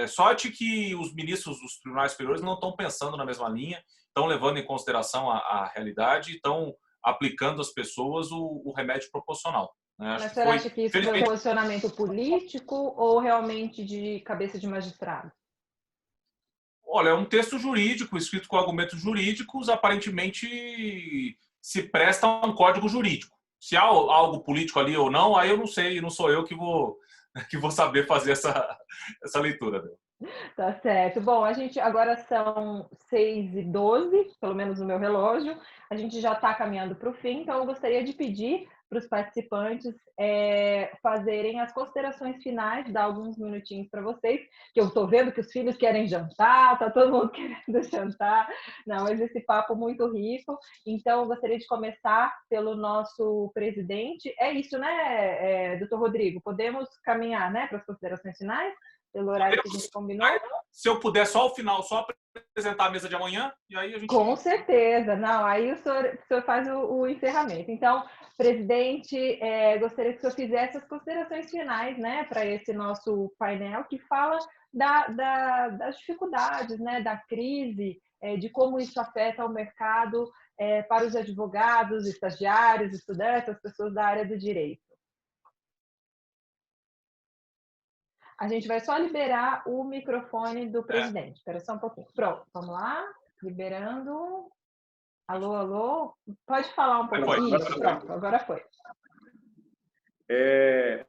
sorte que os ministros dos tribunais superiores não estão pensando na mesma linha, estão levando em consideração a realidade, estão aplicando às pessoas o remédio proporcional. Mas você acha que isso foi um posicionamento político ou realmente de cabeça de magistrado? Olha, é um texto jurídico, escrito com argumentos jurídicos, aparentemente se presta a um código jurídico. Se há algo político ali ou não, aí eu não sei, não sou eu que vou saber fazer essa leitura. Tá certo. Bom, a gente agora são 6h12, pelo menos no meu relógio. A gente já está caminhando para o fim, então eu gostaria de pedir para os participantes fazerem as considerações finais, dar alguns minutinhos para vocês, que eu estou vendo que os filhos querem jantar, está todo mundo querendo jantar. Não, mas esse papo muito rico. Então, eu gostaria de começar pelo nosso presidente. É isso, né, doutor Rodrigo? Podemos caminhar, né, para as considerações finais? pelo horário que a gente combinou. Se eu puder, só ao final, só apresentar a mesa de amanhã, e aí a gente... Com certeza. Não, aí o senhor faz o encerramento. Então, presidente, gostaria que o senhor fizesse as considerações finais, né, para esse nosso painel que fala das dificuldades, né, da crise, de como isso afeta o mercado para os advogados, estagiários, estudantes, as pessoas da área do direito. A gente vai só liberar o microfone do presidente. Espera só um pouquinho. Pronto, vamos lá. Liberando. Alô, alô? Pode falar um pouquinho? Isso, pronto, agora foi.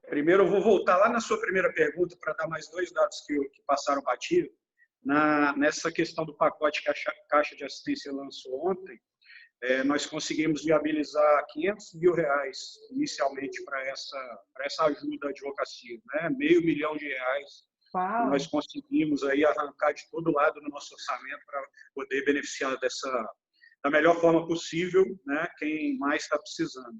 Primeiro, eu vou voltar lá na sua primeira pergunta para dar mais 2 dados que passaram batido. Nessa questão do pacote que a Caixa de Assistência lançou ontem, nós conseguimos viabilizar R$500 mil inicialmente para essa ajuda à advocacia, né? R$500 milhão. Uau. Nós conseguimos aí arrancar de todo lado no nosso orçamento para poder beneficiar da melhor forma possível, né? Quem mais está precisando.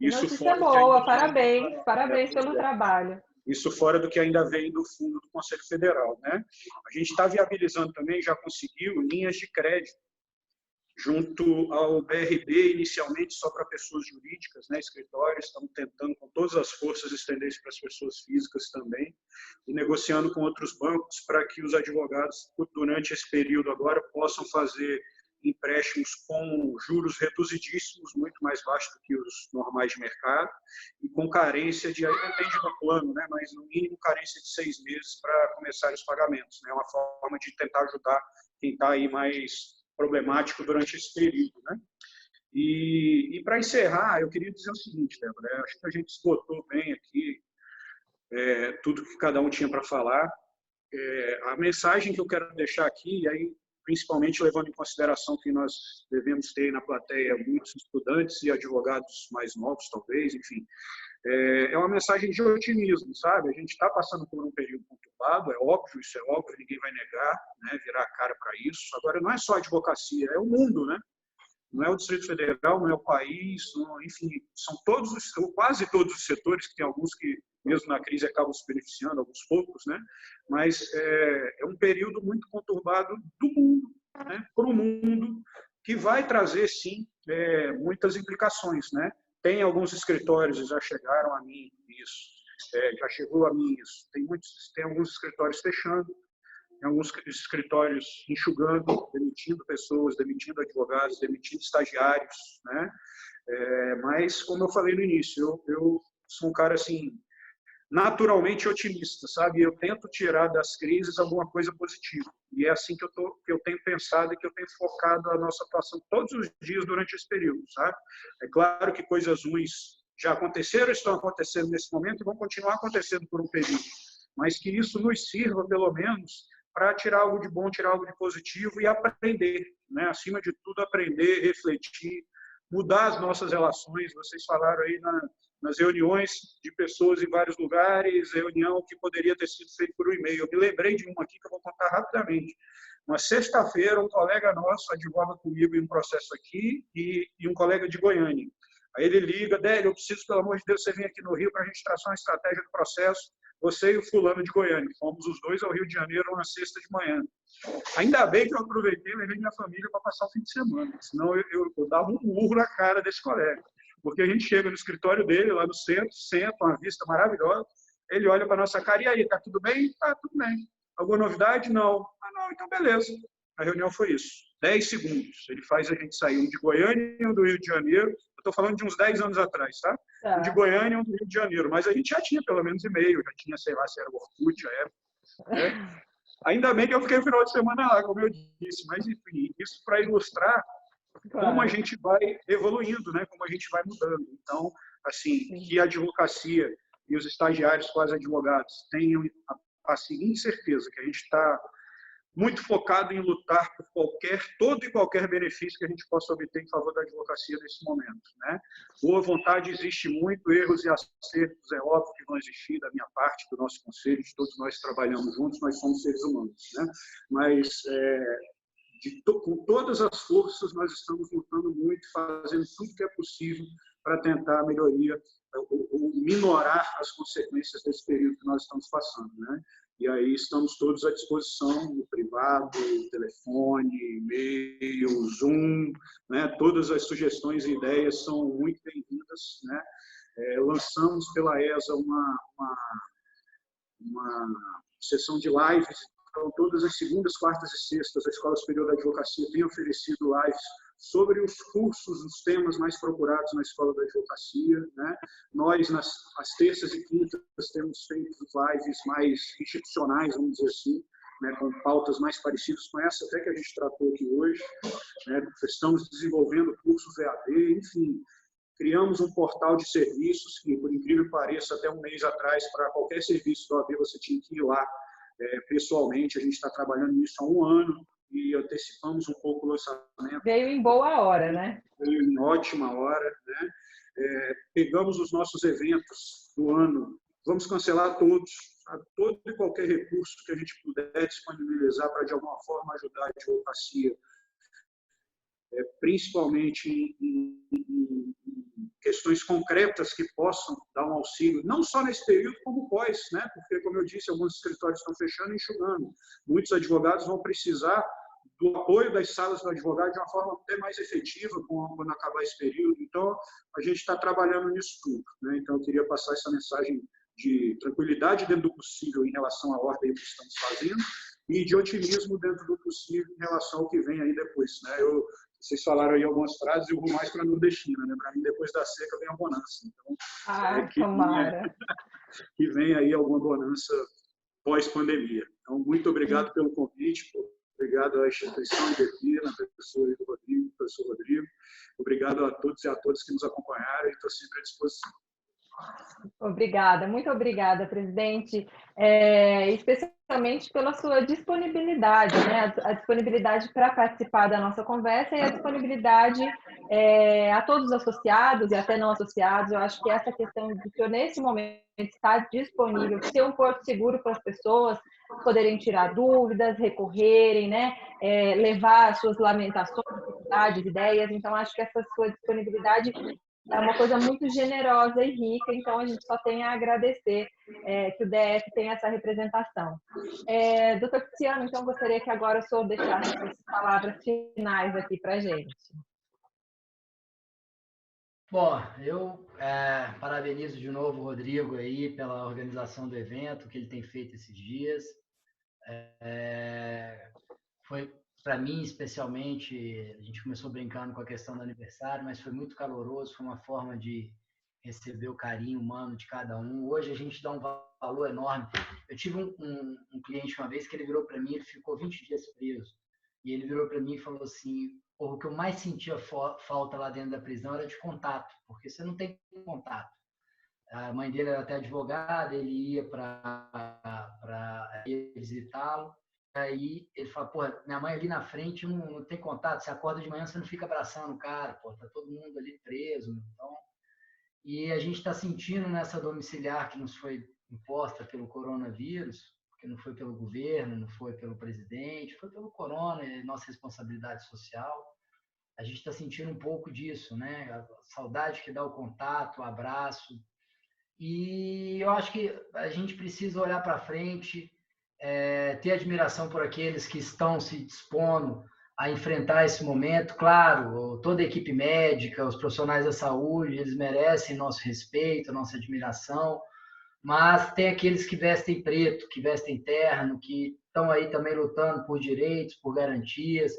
Isso é boa, parabéns pelo trabalho. Isso fora do que ainda vem do fundo do Conselho Federal, né? A gente está viabilizando também, já conseguiu linhas de crédito junto ao BRB, inicialmente só para pessoas jurídicas, né, escritórios, estamos tentando com todas as forças estender isso para as pessoas físicas também, e negociando com outros bancos para que os advogados, durante esse período agora, possam fazer empréstimos com juros reduzidíssimos, muito mais baixos do que os normais de mercado, e com carência depende do plano, né, mas no mínimo carência de 6 meses para começar os pagamentos. É uma forma de tentar ajudar quem está aí mais problemático durante esse período, né? E para encerrar, eu queria dizer o seguinte, Débora, acho que a gente esgotou bem aqui tudo que cada um tinha para falar. A mensagem que eu quero deixar aqui, e aí principalmente levando em consideração que nós devemos ter na plateia muitos estudantes e advogados mais novos, talvez, enfim, é uma mensagem de otimismo, sabe? A gente está passando por um período conturbado, é óbvio, isso é óbvio, ninguém vai negar, né? Virar a cara para isso. Agora, não é só a advocacia, é o mundo, né? Não é o Distrito Federal, não é o país, não, enfim, são quase todos os setores, que tem alguns que, mesmo na crise, acabam se beneficiando, alguns poucos, né? Mas é um período muito conturbado do mundo, né? Para o mundo, que vai trazer, sim, muitas implicações, né? Tem alguns escritórios, já chegaram a mim isso, já chegou a mim isso. Tem alguns escritórios fechando, tem alguns escritórios enxugando, demitindo pessoas, demitindo advogados, demitindo estagiários, né? Mas, como eu falei no início, eu sou um cara, assim, naturalmente otimista, sabe? Eu tento tirar das crises alguma coisa positiva. E é assim que eu tenho pensado e que eu tenho focado a nossa atuação todos os dias durante esse período, sabe? É claro que coisas ruins já aconteceram, estão acontecendo nesse momento e vão continuar acontecendo por um período. Mas que isso nos sirva, pelo menos, para tirar algo de bom, tirar algo de positivo e aprender, né? Acima de tudo, aprender, refletir, mudar as nossas relações. Vocês falaram aí nas reuniões de pessoas em vários lugares, reunião que poderia ter sido feita por um e-mail. Eu me lembrei de uma aqui que eu vou contar rapidamente. Uma sexta-feira, um colega nosso advoga comigo em um processo aqui e um colega de Goiânia. Aí ele liga: Délio, eu preciso, pelo amor de Deus, você vir aqui no Rio para a gente traçar uma estratégia do processo, você e o fulano de Goiânia. Fomos os dois ao Rio de Janeiro na sexta de manhã. Ainda bem que eu aproveitei e levei minha família para passar o fim de semana, senão eu dava um murro na cara desse colega. Porque a gente chega no escritório dele, lá no centro, senta, uma vista maravilhosa, ele olha para a nossa cara: e aí, tá tudo bem? Tá tudo bem. Alguma novidade? Não. Ah, não, então beleza. A reunião foi isso. 10 segundos. Ele faz a gente sair, um de Goiânia e um do Rio de Janeiro. Eu estou falando de uns 10 anos atrás, tá? Um de Goiânia e um do Rio de Janeiro. Mas a gente já tinha pelo menos e-mail, já tinha, sei lá, se era o Orkut, a época, né? Ainda bem que eu fiquei o final de semana lá, como eu disse. Mas, enfim, isso para ilustrar como a gente vai evoluindo, né? Como a gente vai mudando. Então, assim, que a advocacia e os estagiários quase advogados tenham a seguinte certeza, que a gente está muito focado em lutar por todo e qualquer benefício que a gente possa obter em favor da advocacia nesse momento, né? Boa vontade existe muito, erros e acertos é óbvio que vão existir da minha parte, do nosso conselho, de todos nós trabalhamos juntos, nós somos seres humanos, né? Mas com todas as forças nós estamos lutando muito, fazendo tudo que é possível para tentar a melhoria ou minorar as consequências desse período que nós estamos passando, né? E aí estamos todos à disposição, no privado, telefone, e-mail, Zoom, né? Todas as sugestões e ideias são muito bem-vindas, né? Lançamos pela ESA uma sessão de lives. Então, todas as segundas, quartas e sextas, a Escola Superior da Advocacia tem oferecido lives sobre os cursos, os temas mais procurados na Escola da Advocacia, né? Nós, às terças e quintas, temos feito lives mais institucionais, vamos dizer assim, né? Com pautas mais parecidas com essa até que a gente tratou aqui hoje, né? Estamos desenvolvendo cursos EAD, enfim. Criamos um portal de serviços que, por incrível que pareça, até um mês atrás, para qualquer serviço do OAB, você tinha que ir lá pessoalmente. A gente está trabalhando nisso há 1 ano e antecipamos um pouco o lançamento. Veio em boa hora, né? Veio em ótima hora, né? Pegamos os nossos eventos do ano, vamos cancelar todos, todo e qualquer recurso que a gente puder disponibilizar para, de alguma forma, ajudar a advocacia, principalmente em questões concretas que possam dar um auxílio, não só nesse período, como pós, né? Porque, como eu disse, alguns escritórios estão fechando e enxugando. Muitos advogados vão precisar do apoio das salas do advogado de uma forma até mais efetiva quando acabar esse período. Então, a gente está trabalhando nisso tudo, né? Então, eu queria passar essa mensagem de tranquilidade dentro do possível em relação à ordem que estamos fazendo e de otimismo dentro do possível em relação ao que vem aí depois, né? Vocês falaram aí algumas frases, eu vou mais para a nordestina, né? Para mim, depois da seca vem a bonança. Então, que vem aí alguma bonança pós-pandemia. Então, muito obrigado pelo convite, obrigado à instituição IDP, na pessoa do Rodrigo, professor Rodrigo. Obrigado a todos e a todas que nos acompanharam e estou sempre à disposição. Obrigada, muito obrigada, presidente, especialmente pela sua disponibilidade, né? A disponibilidade para participar da nossa conversa e a disponibilidade a todos os associados e até não associados. Eu acho que essa questão de que nesse momento está disponível, ser um porto seguro para as pessoas poderem tirar dúvidas, recorrerem, né? Levar as suas lamentações, dificuldades, ideias. Então, acho que essa sua disponibilidade é uma coisa muito generosa e rica, então a gente só tem a agradecer que o DF tenha essa representação. Doutor Tiziano, então gostaria que agora o senhor deixasse as palavras finais aqui para a gente. Bom, eu parabenizo de novo o Rodrigo aí pela organização do evento que ele tem feito esses dias. Foi, para mim, especialmente, a gente começou brincando com a questão do aniversário, mas foi muito caloroso, foi uma forma de receber o carinho humano de cada um. Hoje a gente dá um valor enorme. Eu tive um cliente uma vez que ele virou para mim, ele ficou 20 dias preso, e ele virou para mim e falou assim: o que eu mais sentia falta lá dentro da prisão era de contato, porque você não tem contato. A mãe dele era até advogada, ele ia para visitá-lo. Aí ele fala: pô, minha mãe ali na frente não tem contato, você acorda de manhã, você não fica abraçando o cara, pô, tá todo mundo ali preso. Então, e a gente está sentindo nessa domiciliar que nos foi imposta pelo coronavírus, que não foi pelo governo, não foi pelo presidente, foi pelo corona, e nossa responsabilidade social. A gente está sentindo um pouco disso, né? A saudade que dá o contato, o abraço. E eu acho que a gente precisa olhar para frente, ter admiração por aqueles que estão se dispondo a enfrentar esse momento. Claro, toda a equipe médica, os profissionais da saúde, eles merecem nosso respeito, nossa admiração, mas tem aqueles que vestem preto, que vestem terno, que estão aí também lutando por direitos, por garantias.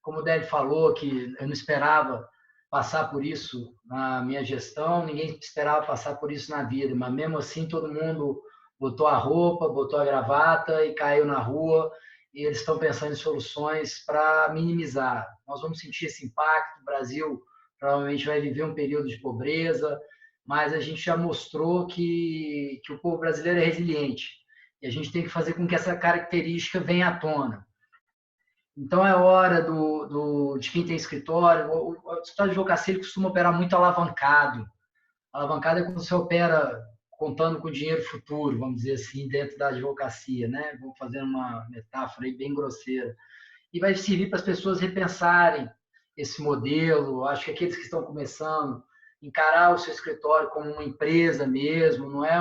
Como o Délio falou, que eu não esperava passar por isso na minha gestão, ninguém esperava passar por isso na vida, mas mesmo assim todo mundo botou a roupa, botou a gravata e caiu na rua, e eles estão pensando em soluções para minimizar. Nós vamos sentir esse impacto, o Brasil provavelmente vai viver um período de pobreza, mas a gente já mostrou que o povo brasileiro é resiliente, e a gente tem que fazer com que essa característica venha à tona. Então, é hora de quem tem escritório. O escritório de advocacia ele costuma operar muito alavancado. Alavancado é quando você opera contando com dinheiro futuro, vamos dizer assim, dentro da advocacia, né? Vou fazer uma metáfora aí bem grosseira. E vai servir para as pessoas repensarem esse modelo. Acho que aqueles que estão começando, encarar o seu escritório como uma empresa mesmo, não é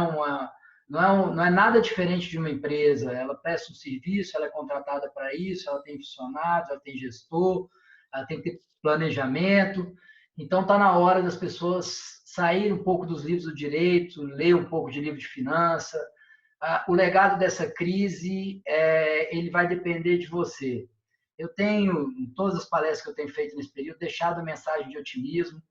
Não é nada diferente de uma empresa. Ela presta um serviço, ela é contratada para isso, ela tem funcionários, ela tem gestor, ela tem que ter planejamento. Então, está na hora das pessoas saírem um pouco dos livros do direito, ler um pouco de livro de finança. O legado dessa crise, ele vai depender de você. Eu tenho, em todas as palestras que eu tenho feito nesse período, deixado a mensagem de otimismo,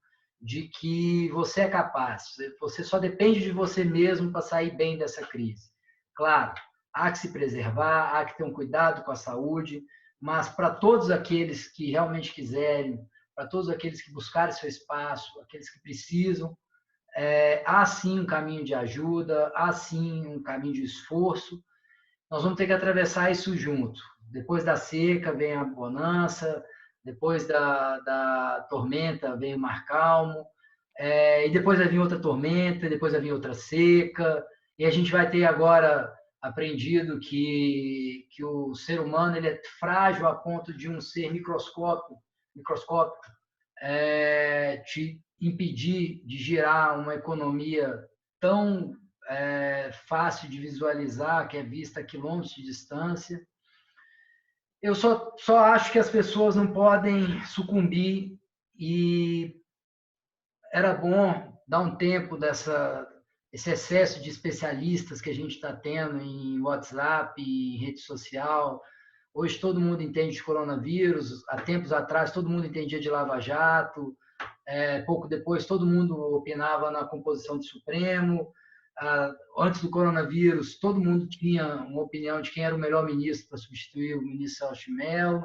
de que você é capaz, você só depende de você mesmo para sair bem dessa crise. Claro, há que se preservar, há que ter um cuidado com a saúde, mas para todos aqueles que realmente quiserem, para todos aqueles que buscarem seu espaço, aqueles que precisam, há sim um caminho de ajuda, há sim um caminho de esforço. Nós vamos ter que atravessar isso junto. Depois da seca vem a bonança, depois da tormenta vem o mar calmo, e depois vai vir outra tormenta, depois vai vir outra seca, e a gente vai ter agora aprendido que o ser humano ele é frágil a ponto de um ser microscópico te impedir de gerar uma economia tão fácil de visualizar, que é vista a quilômetros de distância. Eu só acho que as pessoas não podem sucumbir e era bom dar um tempo esse excesso de especialistas que a gente está tendo em WhatsApp, em rede social. Hoje todo mundo entende de coronavírus, há tempos atrás todo mundo entendia de Lava Jato, pouco depois todo mundo opinava na composição do Supremo. Antes do coronavírus, todo mundo tinha uma opinião de quem era o melhor ministro para substituir o ministro Celso de Mello,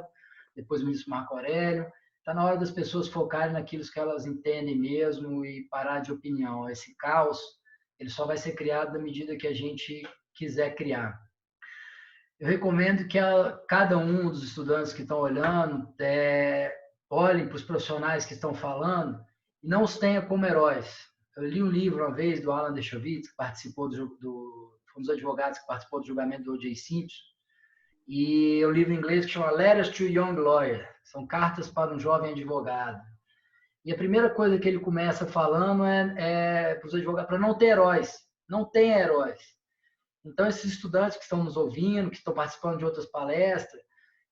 depois o ministro Marco Aurélio. Está na hora das pessoas focarem naquilo que elas entendem mesmo e parar de opinião. Esse caos, ele só vai ser criado na medida que a gente quiser criar. Eu recomendo que cada um dos estudantes que estão olhando olhem para os profissionais que estão falando e não os tenha como heróis. Eu li um livro uma vez do Alan Dershowitz, que participou foi um dos advogados que participou do julgamento do O.J. Simpson, e o livro em inglês que chama Letters to a Young Lawyer, são cartas para um jovem advogado. E a primeira coisa que ele começa falando para os advogados, para não ter heróis, não tem heróis. Então, esses estudantes que estão nos ouvindo, que estão participando de outras palestras,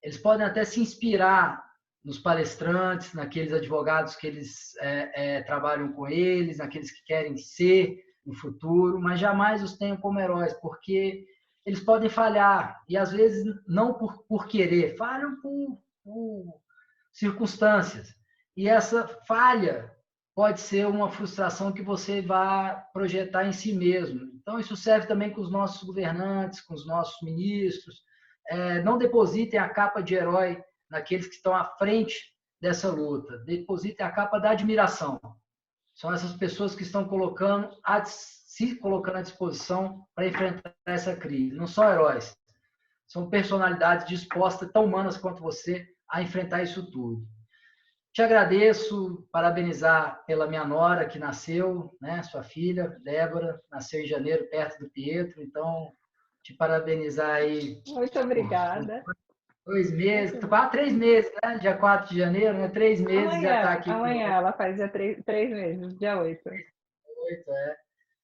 eles podem até se inspirar nos palestrantes, naqueles advogados que eles trabalham com eles, naqueles que querem ser no futuro, mas jamais os tenham como heróis, porque eles podem falhar, e às vezes não por querer, falham por circunstâncias. E essa falha pode ser uma frustração que você vai projetar em si mesmo. Então, isso serve também com os nossos governantes, com os nossos ministros. Não depositem a capa de herói naqueles que estão à frente dessa luta. Depositem a capa da admiração. São essas pessoas que estão se colocando à disposição para enfrentar essa crise. Não são heróis. São personalidades dispostas, tão humanas quanto você, a enfrentar isso tudo. Te agradeço, parabenizar pela minha nora que nasceu, né? Sua filha, Débora, nasceu em janeiro, perto do Pietro. Então, te parabenizar aí. Muito obrigada. 2 meses, quase 3 meses, né? Dia 4 de janeiro, né? 3 meses amanhã, já está aqui. Amanhã, ela faz dia 3 meses, dia 8.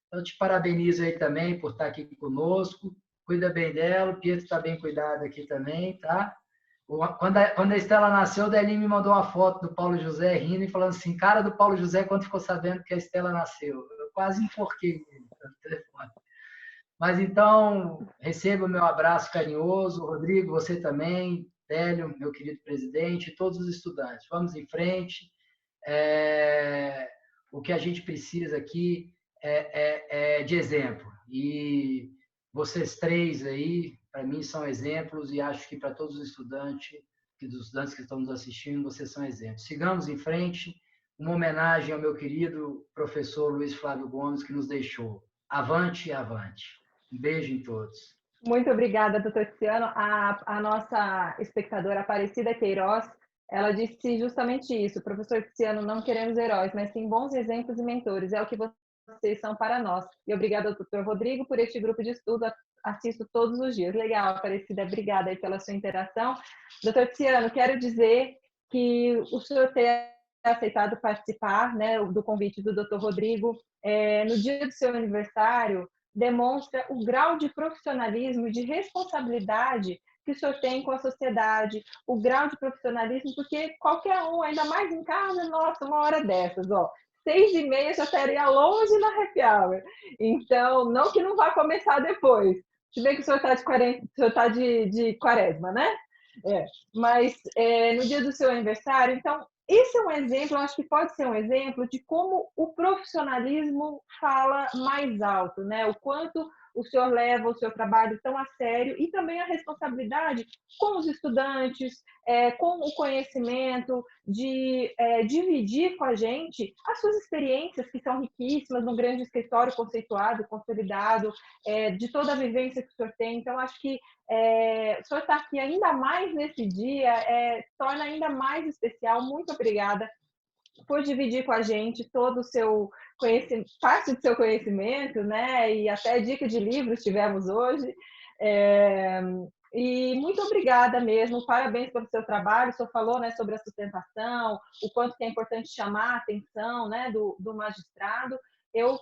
Então, te parabenizo aí também por estar aqui conosco. Cuida bem dela, o Pietro está bem cuidado aqui também, tá? Quando a Estela nasceu, o Delinho me mandou uma foto do Paulo José rindo e falando assim, cara do Paulo José, quando ficou sabendo que a Estela nasceu. Eu quase enforquei no telefone. Mas então, receba o meu abraço carinhoso. Rodrigo, você também, Télio, meu querido presidente, e todos os estudantes. Vamos em frente. O que a gente precisa aqui é de exemplo. E vocês três aí, para mim, são exemplos e acho que para todos os estudantes que estão nos assistindo, vocês são exemplos. Sigamos em frente. Uma homenagem ao meu querido professor Luiz Flávio Gomes, que nos deixou. Avante, avante. Um beijo em todos. Muito obrigada, doutor Tiziano. A nossa espectadora Aparecida Queiroz, ela disse justamente isso. Professor Tiziano, não queremos heróis, mas sim bons exemplos e mentores. É o que vocês são para nós. E obrigada, doutor Rodrigo, por este grupo de estudo. Assisto todos os dias. Legal, Aparecida. Obrigada aí pela sua interação. Doutor Tiziano, quero dizer que o senhor ter aceitado participar, né, do convite do doutor Rodrigo no dia do seu aniversário. demonstra o grau de profissionalismo, de responsabilidade que o senhor tem com a sociedade, o grau de profissionalismo, porque qualquer um, ainda mais em casa, nossa, uma hora dessas, ó, 6h30 já estaria longe na happy hour. Então, não que não vá começar depois, se bem que o senhor está de quaresma, né? Mas no dia do seu aniversário, então, esse é um exemplo, eu acho que pode ser um exemplo de como o profissionalismo fala mais alto, né? O quanto o senhor leva o seu trabalho tão a sério e também a responsabilidade com os estudantes, com o conhecimento, de dividir com a gente as suas experiências, que são riquíssimas, num grande escritório conceituado, consolidado, de toda a vivência que o senhor tem. Então, acho que o senhor estar aqui ainda mais nesse dia torna ainda mais especial. Muito obrigada por dividir com a gente todo o seu conhecimento, parte do seu conhecimento, né? E até dica de livros tivemos hoje. E muito obrigada mesmo, parabéns pelo seu trabalho. O senhor falou, né, sobre a sustentação, o quanto que é importante chamar a atenção, né, do magistrado. Eu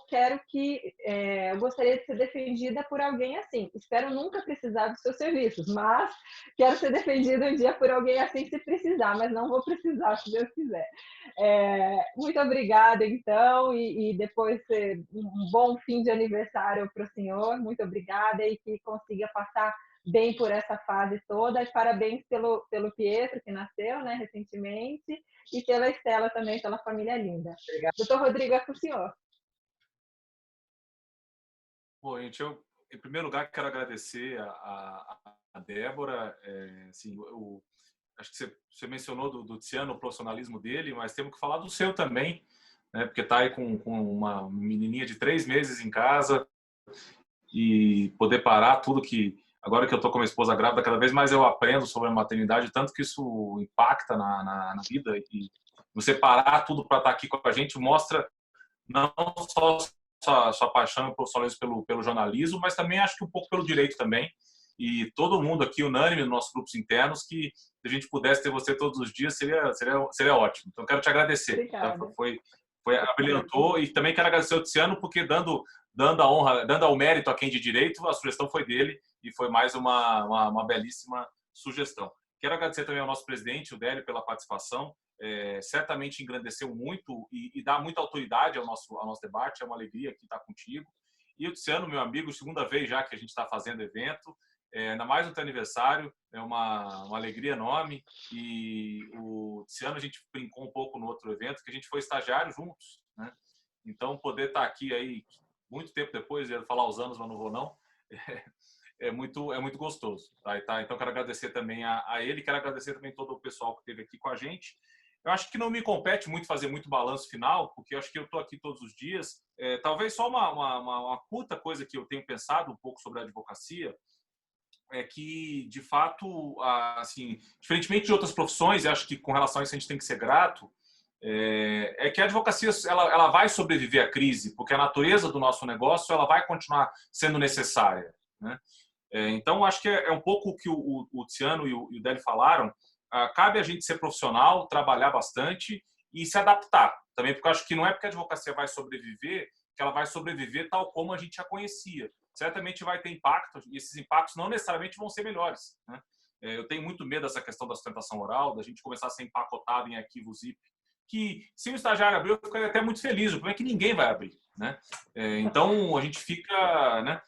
gostaria de ser defendida por alguém assim. Espero nunca precisar dos seus serviços, mas quero ser defendida um dia por alguém assim se precisar, mas não vou precisar, se Deus quiser. Muito obrigada, então, e depois um bom fim de aniversário para o senhor. Muito obrigada e que consiga passar bem por essa fase toda. E parabéns pelo Pietro, que nasceu, né, recentemente, e pela Estela também, pela família linda. Obrigada. Doutor Rodrigo, é com o senhor. Bom, gente, eu, em primeiro lugar, quero agradecer a Débora. Assim, acho que você mencionou do Tiziano, o profissionalismo dele, mas temos que falar do seu também, né? Porque está aí com uma menininha de 3 meses em casa e poder parar tudo que... Agora que eu estou com a minha esposa grávida, cada vez mais eu aprendo sobre a maternidade, tanto que isso impacta na vida. E você parar tudo para estar aqui com a gente mostra não só sua paixão e profissionalismo pelo jornalismo, mas também acho que um pouco pelo direito também. E todo mundo aqui, unânime nos nossos grupos internos, que se a gente pudesse ter você todos os dias, seria ótimo. Então, quero te agradecer. Tá? Abrilhantou. E também quero agradecer ao Tiziano, porque dando a honra, dando ao mérito a quem de direito, a sugestão foi dele e foi mais uma belíssima sugestão. Quero agradecer também ao nosso presidente, o Délio, pela participação. Certamente engrandeceu muito e dá muita autoridade ao nosso debate. É uma alegria aqui estar contigo. E o Tiziano, meu amigo, segunda vez já que a gente está fazendo evento, ainda mais no teu aniversário, é uma alegria enorme. E o Tiziano, a gente brincou um pouco no outro evento, que a gente foi estagiário juntos, né? Então, poder estar aqui aí muito tempo depois, eu ia falar os anos, mas não vou não, é muito gostoso. Tá? Então, quero agradecer também a ele, quero agradecer também todo o pessoal que esteve aqui com a gente. Eu acho que não me compete muito fazer muito balanço final, porque eu acho que eu estou aqui todos os dias. Talvez só uma curta coisa que eu tenho pensado um pouco sobre a advocacia é que, de fato, assim, diferentemente de outras profissões, e acho que com relação a isso a gente tem que ser grato, é que a advocacia ela vai sobreviver à crise, porque a natureza do nosso negócio ela vai continuar sendo necessária, né? Então, acho que é um pouco o que o Tiziano e o Délio falaram. Cabe a gente ser profissional, trabalhar bastante e se adaptar também, porque eu acho que não é porque a advocacia vai sobreviver que ela vai sobreviver tal como a gente a conhecia. Certamente vai ter impactos e esses impactos não necessariamente vão ser melhores, né? Eu tenho muito medo dessa questão da sustentação oral, da gente começar a ser empacotado em arquivo zip, que se o estagiário abrir, eu ficaria até muito feliz. O problema é que ninguém vai abrir, né? Então, a gente fica, né?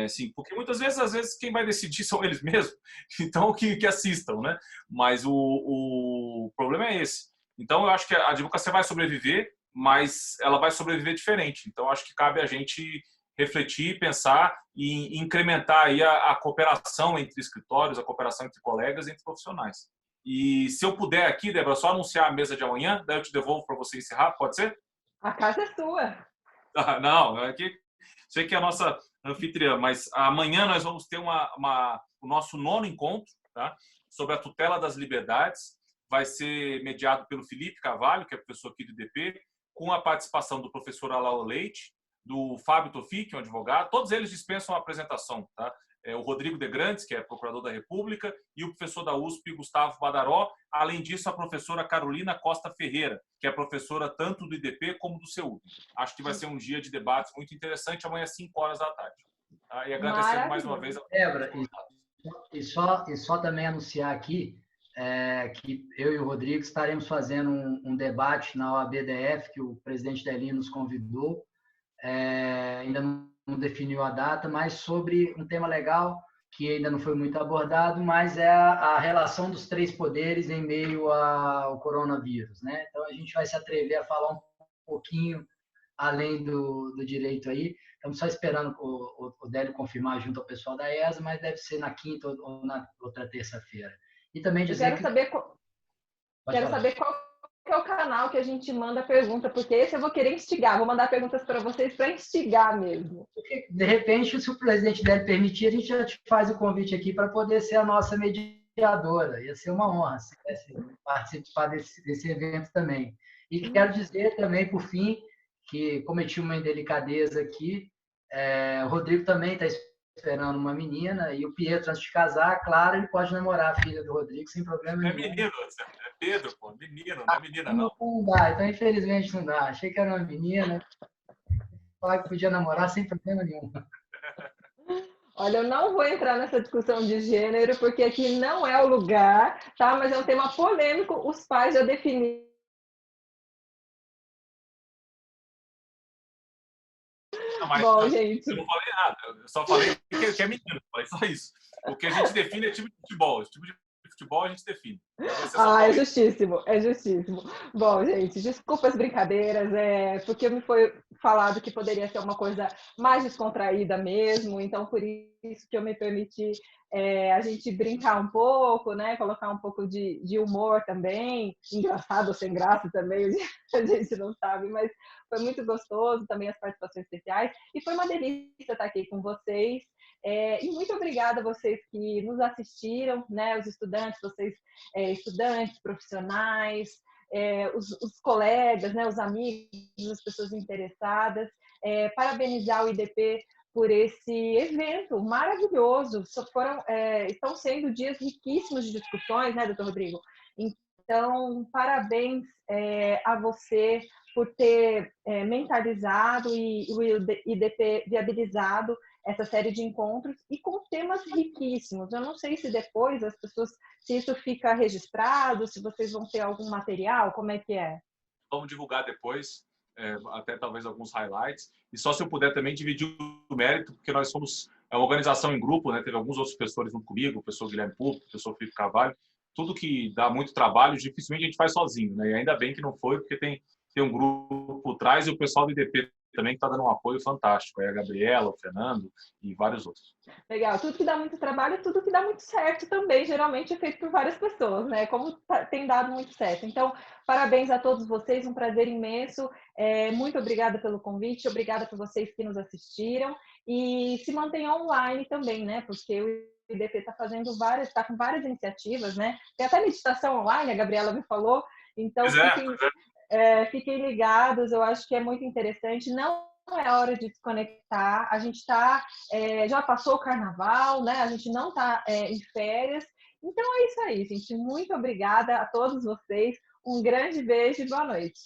Assim, porque muitas vezes, às vezes, quem vai decidir são eles mesmos, então que assistam, né? Mas o problema é esse. Então, eu acho que a advocacia vai sobreviver, mas ela vai sobreviver diferente. Então, acho que cabe a gente refletir, pensar e incrementar aí a cooperação entre escritórios, a cooperação entre colegas, entre profissionais. E se eu puder aqui, Débora, só anunciar a mesa de amanhã, daí eu te devolvo para você encerrar, pode ser? A casa é sua. Não, aqui sei que é a nossa anfitriã, mas amanhã nós vamos ter o nosso 9º encontro, tá? Sobre a tutela das liberdades. Vai ser mediado pelo Felipe Carvalho, que é professor aqui do IDP, com a participação do professor Alau Leite, do Fábio Tofi, que é um advogado. Todos eles dispensam a apresentação, tá? o Rodrigo de Grandes, que é procurador da República, e o professor da USP, Gustavo Badaró. Além disso, a professora Carolina Costa Ferreira, que é professora tanto do IDP como do CEUB. Acho que vai ser um dia de debates muito interessante, amanhã às 5 horas da tarde. E agradecendo mais uma vez. Débora, e só também anunciar aqui que eu e o Rodrigo estaremos fazendo um debate na OABDF, que o presidente Deli nos convidou. Ainda não definiu a data, mas sobre um tema legal que ainda não foi muito abordado, mas é a relação dos 3 poderes em meio ao coronavírus, né? Então, a gente vai se atrever a falar um pouquinho além do direito aí. Estamos só esperando o Délio confirmar junto ao pessoal da ESA, mas deve ser na quinta ou na outra terça-feira. E também dizer quero saber qual que é o canal que a gente manda pergunta, porque esse eu vou querer instigar, vou mandar perguntas para vocês para instigar mesmo. De repente, se o presidente dele permitir, a gente já te faz o convite aqui para poder ser a nossa mediadora. Ia ser uma honra participar desse evento também. E quero dizer também, por fim, que cometi uma indelicadeza aqui. O Rodrigo também está esperando uma menina, e o Pietro, antes de casar, claro, ele pode namorar a filha do Rodrigo sem problema nenhum. É menino, é Pedro, pô, menino, não é menina, não. Não dá, então infelizmente não dá. Achei que era uma menina, falar que podia namorar sem problema nenhum. Olha, eu não vou entrar nessa discussão de gênero, porque aqui não é o lugar, tá? Mas é um tema polêmico, os pais já definiram. Não, bom, gente. Eu não falei nada, eu só falei que é menino, falei só isso. O que a gente define é tipo de futebol. O tipo de futebol a gente define. É justíssimo, é justíssimo. Bom, gente, desculpa as brincadeiras, porque me foi falado que poderia ser uma coisa mais descontraída mesmo, então por isso que eu me permiti a gente brincar um pouco, né? Colocar um pouco de humor também, engraçado ou sem graça também, a gente não sabe, mas foi muito gostoso também as participações especiais e foi uma delícia estar aqui com vocês. E muito obrigada a vocês que nos assistiram, né? Os estudantes, vocês estudantes, profissionais, os colegas, né? Os amigos, as pessoas interessadas. Parabenizar o IDP por esse evento maravilhoso. Estão sendo dias riquíssimos de discussões, né, doutor Rodrigo? Então, parabéns a você por ter mentalizado e o IDP viabilizado essa série de encontros e com temas riquíssimos. Eu não sei se depois as pessoas, se isso fica registrado, se vocês vão ter algum material, como é que é? Vamos divulgar depois, até talvez alguns highlights. E só se eu puder também dividir o mérito, porque nós somos uma organização em grupo, né? Teve alguns outros professores junto comigo, o professor Guilherme Pupo, o professor Felipe Carvalho. Tudo que dá muito trabalho, dificilmente a gente faz sozinho, né? E ainda bem que não foi, porque tem um grupo por trás e o pessoal do IDP também que está dando um apoio fantástico. Aí a Gabriela, o Fernando e vários outros. Legal. Tudo que dá muito trabalho, tudo que dá muito certo também, geralmente é feito por várias pessoas, né? Como tem dado muito certo. Então, parabéns a todos vocês, um prazer imenso. Muito obrigada pelo convite, obrigada por vocês que nos assistiram. E se mantenham online também, né? Porque o IDP está com várias iniciativas, né? Tem até meditação online, a Gabriela me falou. Então, fiquem ligados, eu acho que é muito interessante. Não é hora de desconectar. A gente já passou o carnaval, né? A gente não está em férias. Então é isso aí, gente. Muito obrigada a todos vocês. Um grande beijo e boa noite.